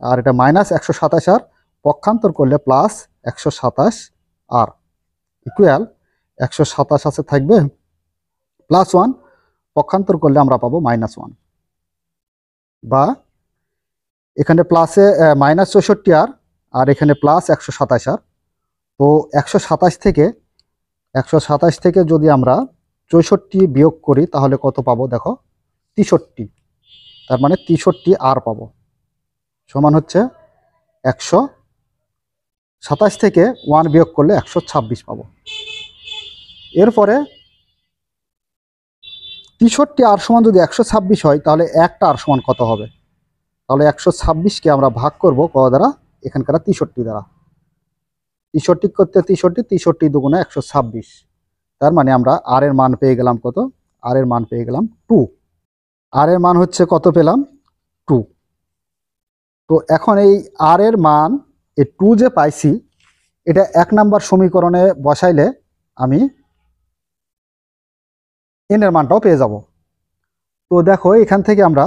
আর এটা মাইনাস 127 আর পক্ষান্তর করলে প্লাস 127 আর ইকুয়াল 127 আছে থাকবে প্লাস 1, পক্ষান্তর করলে আমরা পাবো -1, বা এখানে প্লাসে মাইনাস 64 আর, আর এখানে প্লাস 127 আর। তো 127 থেকে যদি আমরা 64 বিয়োগ করি তাহলে কত পাবো? দেখো 63, তার মানে 63 আর পাবো, সমান হচ্ছে 127 থেকে 1 বিয়োগ করলে 126 পাবো। এরপরে 63 আর সমান যদি 126 হয়, তাহলে একটা আর সমান কত হবে? তাহলে 126কে আমরা ভাগ করব কত দ্বারা? এখানকার 63 দ্বারা। 63 করতে 63 দুগুণে 126, তার মানে আমরা আর এর মান পেয়ে গেলাম কত? আর এর মান পেয়ে গেলাম 2। আর এর মান হচ্ছে কত পেলাম? 2। তো এখন এই আর এর মান, এই 2 যে পাইছি, এটা 1 নাম্বার সমীকরণে বসাইলে আমি n এর মানটাও পেয়ে যাব। তো দেখো এখান থেকে আমরা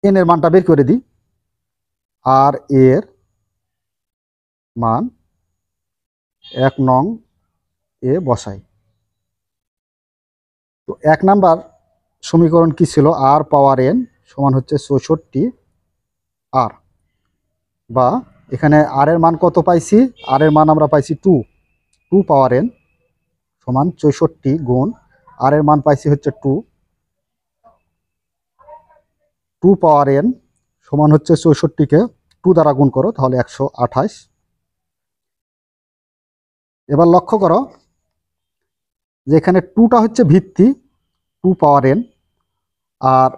n এর মানটা বের করে দিই। আর এর মান 1 নং এ বসাই। তো 1 নাম্বার সমীকরণ কি ছিল? আর পাওয়ার n সমান হচ্ছে 64 আর, বা এখানে আর এর মান কত পাইছি? আর এর মান আমরা পাইছি 2 পাওয়ার n সমান 64 গুণ আর এর মান পাইছি হচ্ছে 2 পাওয়ার n সমান হচ্ছে 64কে 2 দ্বারা গুণ করো, তাহলে 128। এবার লক্ষ্য করো যে এখানে 2টা হচ্ছে ভিত্তি, 2 পাওয়ার n, আর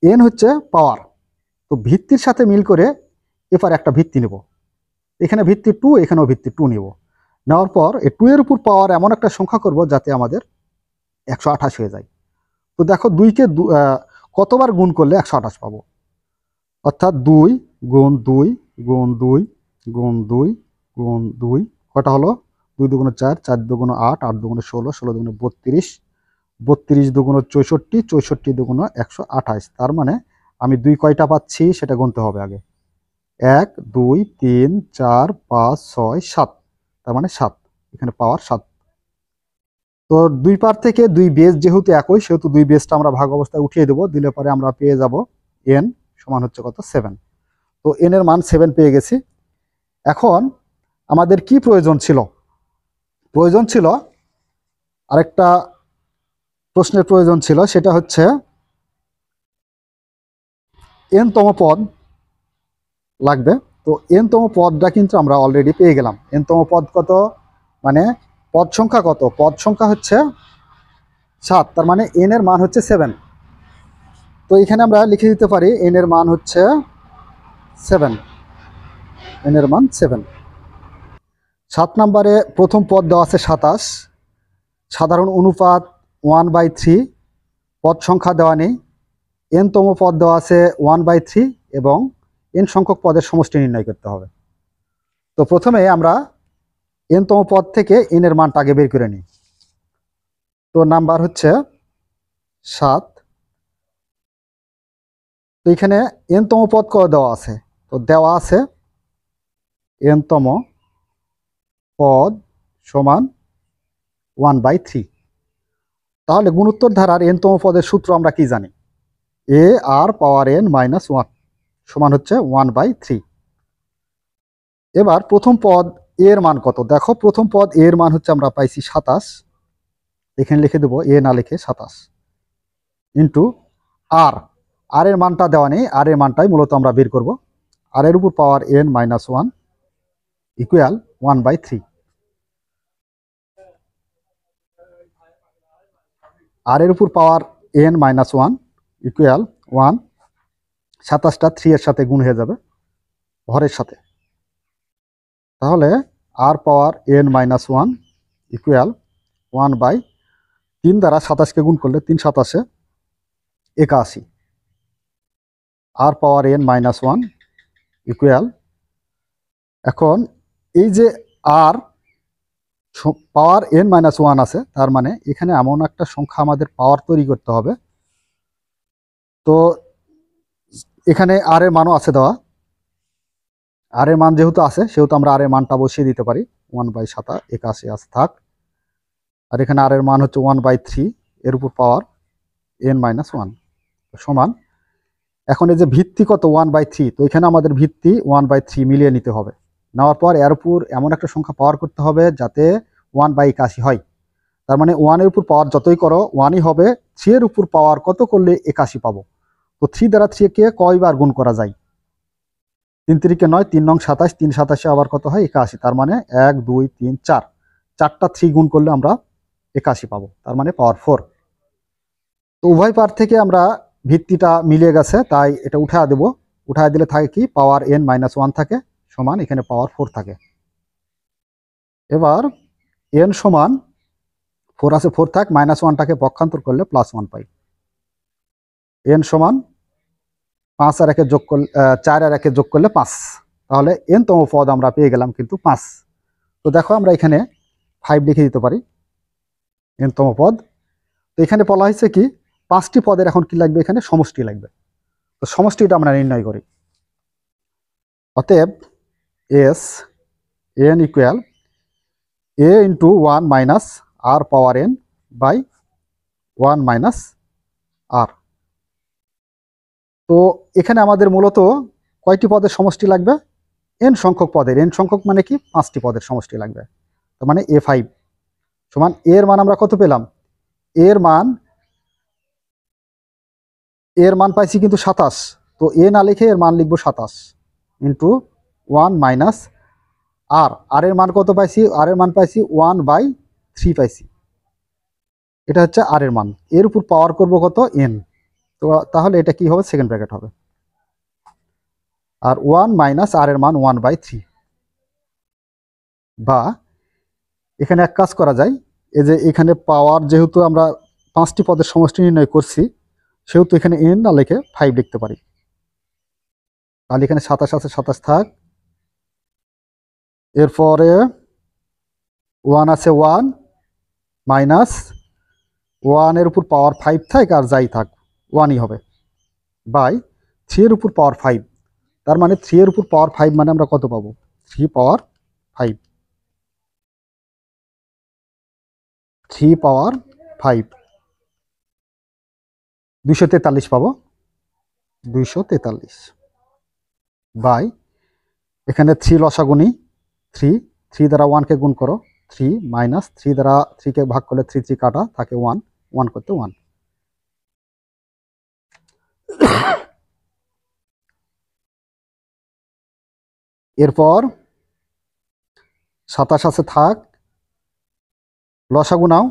n হচ্ছে পাওয়ার। তো ভিত্তির সাথে মিল করে এবার একটা ভিত্তি নেব, এখানে ভিত্তি 2, এখানেও ভিত্তি 2 নেব। নেওয়ার পর এই 2 এর উপর পাওয়ার এমন একটা সংখ্যা করব যাতে আমাদের 128 হয়ে যায়। তো দেখো 2কে কতবার গুণ করলে 128 পাবো? অর্থাৎ 2 গুণ 2 গুণ 2 গুণ 2 গুণ 2, কটা হলো? 2 দুগুণ 4, 4 দুগুণ 8, 8 দুগুণ 16, 16 দুগুণ 32, 32 দুগুণ 64, 64 দুগুণ 128। তার মানে আমি 2 কয়টা পাচ্ছি সেটা গুনতে হবে আগে। 1 2 3 4 5 6 7, তার মানে 7, এখানে পাওয়ার 7। তো দুই পার থেকে দুই বেস যেহেতু একই, সেহেতু দুই বেসটা আমরা ভাগ অবস্থায় উঠিয়ে দেবো, দিলে পরে আমরা পেয়ে যাব n সমান হচ্ছে কত, 7। তো n এর মান 7 পেয়ে গেছি। এখন আমাদের কি প্রয়োজন ছিল? প্রয়োজন ছিল আরেকটা প্রশ্নের প্রয়োজন ছিল, সেটা হচ্ছে n তম পদ লাগবে। তো n তম পদটা কিন্তু আমরা অলরেডি পেয়ে গেলাম। n তম পদ কত, মানে পদ সংখ্যা কত? পদ সংখ্যা হচ্ছে 7, তার মানে n এর মান হচ্ছে 7। তো এখানে আমরা লিখে দিতে পারি n এর মান হচ্ছে 7, n এর মান 7। 7 নম্বরে প্রথম পদ দেওয়া আছে 27, সাধারণ অনুপাত 1/3, পদ সংখ্যা দেওয়া নেই, n তম পদ দেওয়া আছে 1/3 এবং n সংখ্যক পদের সমষ্টি নির্ণয় করতে হবে। তো প্রথমে আমরা n তম পদ থেকে n এর মানটা আগে বের করে নিই। তো নাম্বার হচ্ছে 7। তো এখানে n তম পদ কত দেওয়া আছে? তো দেওয়া আছে n তম পদ সমান 1/3। তাহলে গুণোত্তর ধারার n তম পদের সূত্র আমরা কি জানি? a r power n minus 1 সমান হচ্ছে 1/3। এবার প্রথম পদ এর মান কত? দেখো প্রথম পদ এর মান হচ্ছে আমরা পাইছি 27, এখানে লিখে দেবো এ না লিখে 27 ইন্টু আর, আর এর মানটা দেওয়া নেই, আর এর মানটাই মূলত আমরা বের করব। আর এর উপর পাওয়ার n মাইনাস 1 ইকুয়াল 1/3। আর এর উপর পাওয়ার n মাইনাস 1 ইকুয়াল 1, 27টা 3 এর সাথে গুণ হয়ে যাবে ভরের সাথে। তাহলে আর পাওয়ার n মাইনাস 1 ইকুয়াল 1/3 দ্বারা 27কে গুণ করলে 3 27 81। আর পাওয়ার n মাইনাস 1 ইকুয়াল, এখন এই যে আর পাওয়ার n মাইনাস 1 আছে, তার মানে এখানে এমন একটা সংখ্যা আমাদের পাওয়ার তৈরি করতে হবে। তো এখানে আর এর মানও আছে দেওয়া, আর এর মান যেহেতু আছে সেহেতু আমরা আর এর মানটা বসিয়ে দিতে পারি, 1/81 আছে থাক। আর এখানে আর এর মান হচ্ছে 1/3, এর উপর পাওয়ার n মাইনাস 1 সমান, এখন এই যে ভিত্তি কত 1/3, তো এখানে আমাদের ভিত্তি 1/3 মিলিয়ে নিতে হবে। নেওয়ার পর এর উপর এমন একটা সংখ্যা পাওয়ার করতে হবে যাতে 1/81 হয়। তার মানে 1 এর উপর পাওয়ার যতই করো 1ই হবে, 3 এর উপর পাওয়ার কত করলে 81 পাবো। তো 3 দ্বারা 3 কে কয়বার গুণ করা যায়? 3 3 9, 3 9 27, 3 27 আবার কত হয় 81। তার মানে 1 2 3 4, 4টা 3 গুণ করলে আমরা 81 পাবো, তার মানে পাওয়ার 4। তো উভয় পার থেকে আমরা ভিত্তিটা মিলিয়ে গেছে, তাই এটা উঠায় দেব। উঠায় দিলে থাকে কি, পাওয়ার n মাইনাস 1 থাকে সমান এখানে পাওয়ার 4 থাকে। এবার n সমান 4 আছে, 4 থাক, মাইনাস 1টাকে পক্ষান্তর করলে প্লাস 1 পাই। n সমান 5 আর 1 যোগ করলে 4 আর 1 যোগ করলে 5, তাহলে n তম পদ আমরা পেয়ে গেলাম কিন্তু 5। তো দেখো আমরা এখানে 5 লিখে দিতে পারি n তম পদ। তো এখানে বলা হয়েছে কি, 5টি পদের এখন কি লাগবে, এখানে সমষ্টি লাগবে। তো সমষ্টিটা আমরা নির্ণয় করি। অতএব S n equal a into 1 minus r power n by 1 minus r. তো এখানে আমাদের মূলত কয়টি পদের সমষ্টি লাগবে? n সংখ্যক পদের, n সংখ্যক মানে কি 5টি পদের সমষ্টি লাগবে। তার মানে a5 সমান, এর মান আমরা কত পেলাম? এর মান পাইছি কিন্তু 27, তো এ না লিখে এর মান লিখবো 27 ইন্টু 1 মাইনাস আর, আর এর মান কত পাইছি? আর এর মান পাইছি 1/3 পাইছি, এটা হচ্ছে আর এর মান। এর উপর পাওয়ার করব কত, n। তো তাহলে এটা কি হবে, সেকেন্ড ব্র্যাকেট হবে, আর 1 মাইনাস আর এর মান 1/3। বা এখানে এক কাজ করা যায়, এই যে এখানে পাওয়ার যেহেতু আমরা 5টি পদের সমষ্টি নির্ণয় করছি, সেহেতু এখানে n না লিখে 5 লিখতে পারি। তাহলে এখানে 27 আছে, 27 থাক, এরপরে 1 আছে, 1 মাইনাস 1 এর উপর পাওয়ার 5 থাক, আর যাই থাক 1ই হবে, বাই 3 এর উপর পাওয়ার 5। তার মানে 3 এর উপর পাওয়ার 5 মানে আমরা কত পাবো? 3 পাওয়ার 5, 3 পাওয়ার 5 243 পাবো, 243 বাই এখানে 3 লসাগু নিই, 3 3 দ্বারা 1 কে গুণ করো, 3 মাইনাস 3 দ্বারা 3 কে ভাগ করলে 3 3 কাটা থাকে 1, 1 করতে 1। এরপর 27 আছে থাক, লসাগু নাও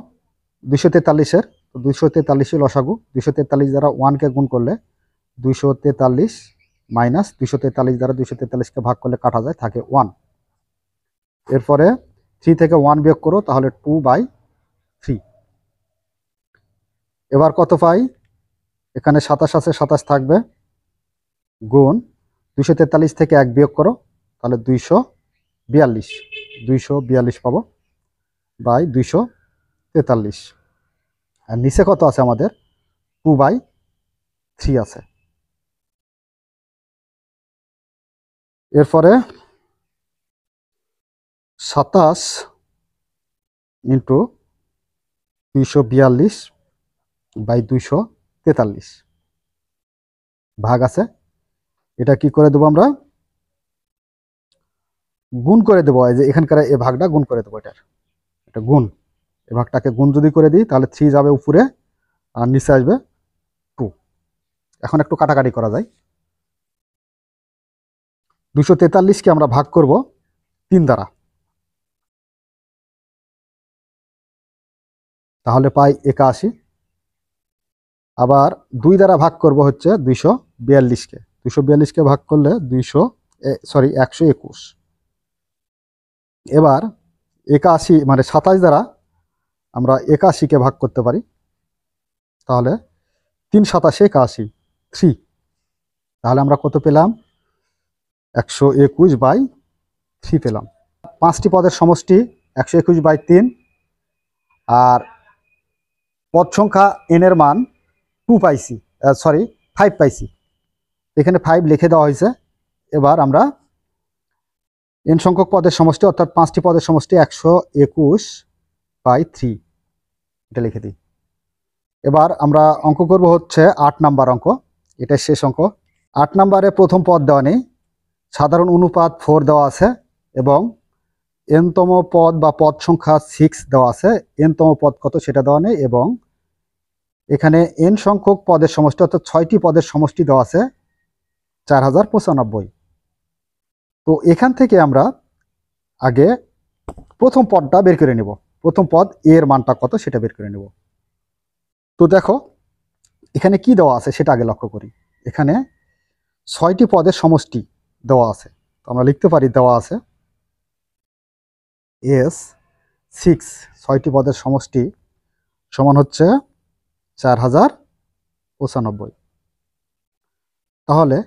243-এর, তো 243 লসাগু, 243 দ্বারা 1 কে গুণ করলে 243 মাইনাস 243 দ্বারা 243 কে ভাগ করলে কাটা যায় থাকে 1। এরপরে 3 থেকে 1 বিয়োগ করো, তাহলে 2/3। এবার কত পাই? এখানে 27 আছে, 27 থাকবে, গুণ 243 থেকে 1 বিয়োগ করো, তাহলে 242, 242 পাবো বাই 243। আর নিচে কত আছে আমাদের? 2/3 আছে। এরপরে 27 ইন্টু 242 বাই 243 ভাগ আছে, এটা কি করে দেবো আমরা? গুণ করে দেবো। এই যে এখানকার এই ভাগটা গুণ করে দেবো, এটা গুণ, এই ভাগটাকে গুণ যদি করে দিই তাহলে 3 যাবে উপরে আর নিচে আসবে 2। এখন একটু কাটাকাটি করা যায়। 243-কে আমরা ভাগ করব 3 দ্বারা, তাহলে পাই 81। আবার 2 দ্বারা ভাগ করব হচ্ছে 242-কে, 242-কে ভাগ করলে 121। এবার 81 মানে 27 দ্বারা আমরা 81-কে ভাগ করতে পারি, তাহলে 3 27 81, 3। তাহলে আমরা কত পেলাম? 121/3 পেলাম। 5টি পদের সমষ্টি 121/3, আর পদ সংখ্যা n এর মান 2 পাইছি, 5 পাইছি, এখানে 5 লিখে দেওয়া হয়েছে। এবার আমরা n সংখ্যক পদের সমষ্টি অর্থাৎ 5টি পদের সমষ্টি 121/3 এটা লিখে দিই। এবার আমরা অঙ্ক করব হচ্ছে 8 নাম্বার অঙ্ক, এটা শেষ অঙ্ক। 8 নম্বরে প্রথম পদ দেওয়া নেই, সাধারণ অনুপাত 4 দেওয়া আছে এবং n-তম পদ বা পদ সংখ্যা 6 দেওয়া আছে, n-তম পদ কত সেটা দেওয়া নেই, এবং এখানে n সংখ্যক পদের সমষ্টি অর্থাৎ 6টি পদের সমষ্টি দেওয়া আছে 4095। তো এখান থেকে আমরা আগে প্রথম পদটা বের করে নেব, প্রথম পদ এর মানটা কত সেটা বের করে নেব। তো দেখো এখানে কি দেওয়া আছে সেটা আগে লক্ষ্য করি। এখানে 6টি পদের সমষ্টি দেওয়া আছে, তো আমরা লিখতে পারি দেওয়া আছে S6, 6টি পদের সমষ্টি সমান হচ্ছে 4095। তাহলে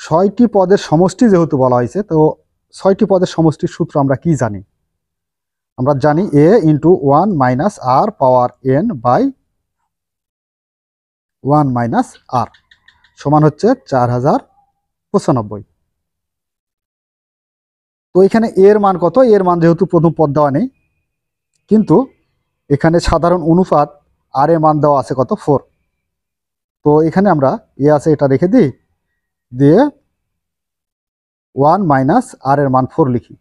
6টি পদের সমষ্টি যেহেতু বলা হয়েছে, তো 6টি পদের সমষ্টির সূত্র আমরা কি জানি? আমরা জানি a into 1 minus r power n by 1 minus r সমান হচ্ছে 4095। তো এখানে এর মান কত? এর মান যেহেতু প্রথম পদ দেওয়া নেই, কিন্তু এখানে সাধারণ অনুপাত আর এর মান দেওয়া আছে কত? 4। তো এখানে আমরা এ আছে এটা রেখে দিই, দিয়ে 1 মাইনাস আর এর মান 4 লিখি,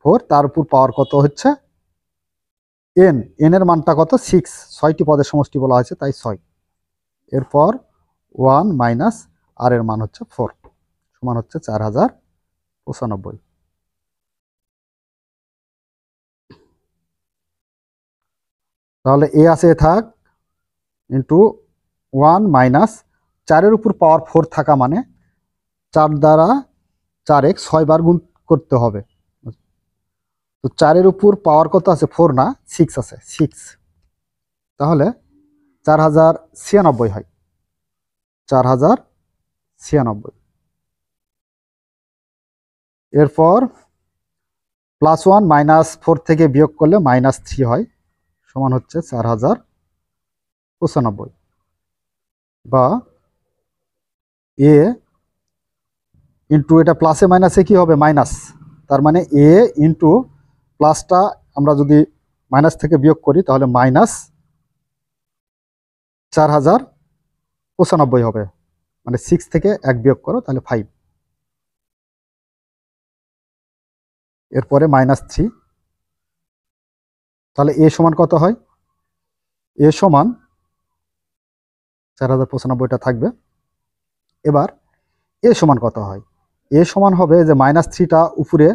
4 তার উপর পাওয়ার কত হচ্ছে n, n এর মানটা কত? 6, 6টি পদের সমষ্টি বলা হয়েছে তাই 6। এরপর 1 মাইনাস আর এর মান হচ্ছে 4 সমান হচ্ছে 4095। তাহলে এ আছে থাক, ইন্টু 1 মাইনাস 4-এর উপর পাওয়ার 4 থাকা মানে 4 দ্বারা 4x 6 বার গুণ করতে হবে। তো 4-এর উপর পাওয়ার কত আছে? 4 না 6 আছে, 6। তাহলে 4096 হয়, 4096। এরপর +1 মাইনাস 4 থেকে বিয়োগ করলে -3 হয়, সমান হচ্ছে 4095। বা এ ইন্টু এটা প্লাসে মাইনাসে কি হবে মাইনাস, তার মানে এ ইন্টু প্লাসটা আমরা যদি মাইনাস থেকে বিয়োগ করি তাহলে মাইনাস 4095 হবে, মানে 6 থেকে 1 বিয়োগ করো তাহলে 5, এরপরে -3, তাহলে এ সমান কত হয়, এ সমান 4095টা থাকবে। এবার এ সমান কত হয়, এ সমান হবে যে -3টা উপরে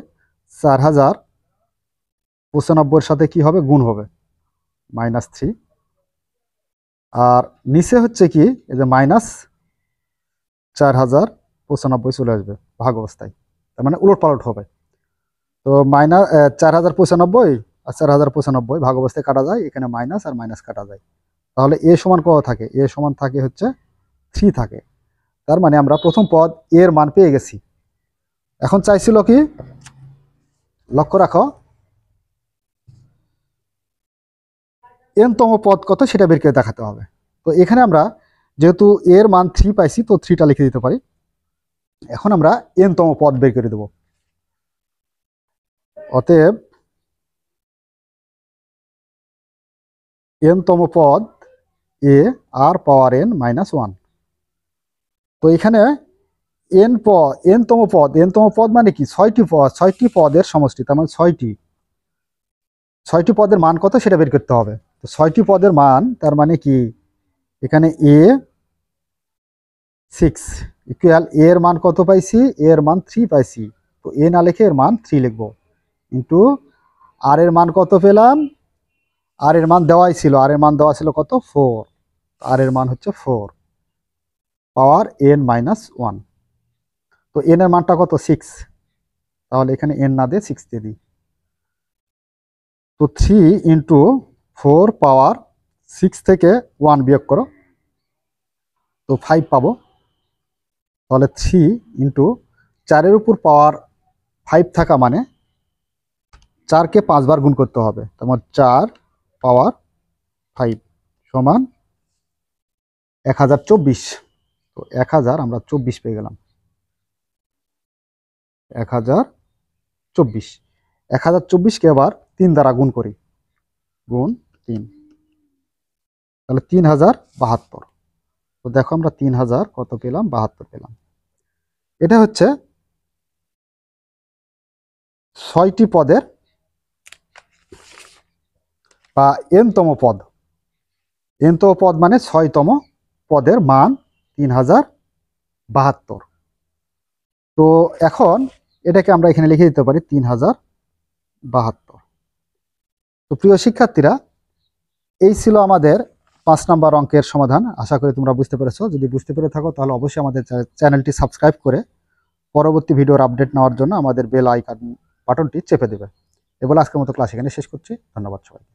4095 সাথে কি হবে গুণ হবে -3, আর নিচে হচ্ছে কি এই যে -4095 চলে আসবে ভাগ অবস্থায়, তার মানে উলট পালট হবে। তো -4095 আর 4095 ভাগ অবস্থায় কাটা যায়, এখানে মাইনাস আর মাইনাস কাটা যায়, তাহলে এ সমান কত থাকে, এ সমান থাকে হচ্ছে 3 থাকে। তার মানে আমরা প্রথম পদ এর মান পেয়ে গেছি। এখন চাইছিল কি, লক্ষ্য রাখো, এনতম পদ কত সেটা বের করে দেখাতে হবে। তো এখানে আমরা যেহেতু এর মান 3 পাইছি, তো 3টা লিখে দিতে পারি। এখন আমরা এনতম পদ বের করে দেব। অতএব এনতম পদ এ আর পাওয়ার n -1। তো এখানে এনতম পদ মানে কি 6টি পদের সমষ্টি, তার মানে 6টি পদের মান কত সেটা বের করতে হবে। তো 6টি পদের মান, তার মানে কি এখানে এ 6 ইকুয়াল এর মান কত পাইছি, এর মান 3 পাইছি, তো এ না লিখে এর মান 3 লিখবো, ইন্টু আর এর মান কত পেলাম, আর এর মান দেওয়াই ছিল, আর এর মান দেওয়া ছিল কত 4, আর এর মান হচ্ছে 4 পাওয়ার n-1। তো n এর মানটা কত 6, তাহলে এখানে n না দিয়ে 6 দিয়ে দিই। তো 3 ইন্টু 4 পাওয়ার 6 থেকে 1 বিয়োগ করো, তো 5 পাবো। তাহলে 3 ইন্টু 4-এর উপর পাওয়ার 5 থাকা মানে 4কে 5 বার গুণ করতে হবে, তোমার 4 পাওয়ার 5 সমান 1024। তো 1000 আমরা 24 পেয়ে গেলাম, 1024। 1024কে আবার 3 দ্বারা গুণ করি, গুণ 3, তাহলে 3072। তো দেখো আমরা 3000 কত পেলাম, 72 পেলাম। এটা হচ্ছে 6টি পদের বা এনতম পদ। এনতম পদ মানে 6তম পদের মান 3072। তো এখন এটাকে আমরা এখানে লিখে দিতে পারি 3072। তো প্রিয় শিক্ষার্থীরা, এই ছিল আমাদের 5 নম্বর অঙ্কের সমাধান। আশা করি তোমরা বুঝতে পেরেছো। যদি বুঝতে পেরে থাকো তাহলে অবশ্যই আমাদের চ্যানেলটি সাবস্ক্রাইব করে পরবর্তী ভিডিওর আপডেট নেওয়ার জন্য আমাদের বেল আইকন বাটনটি চেপে দেবে। এবার আজকের মতো ক্লাস এখানে শেষ করছি। ধন্যবাদ সবাইকে।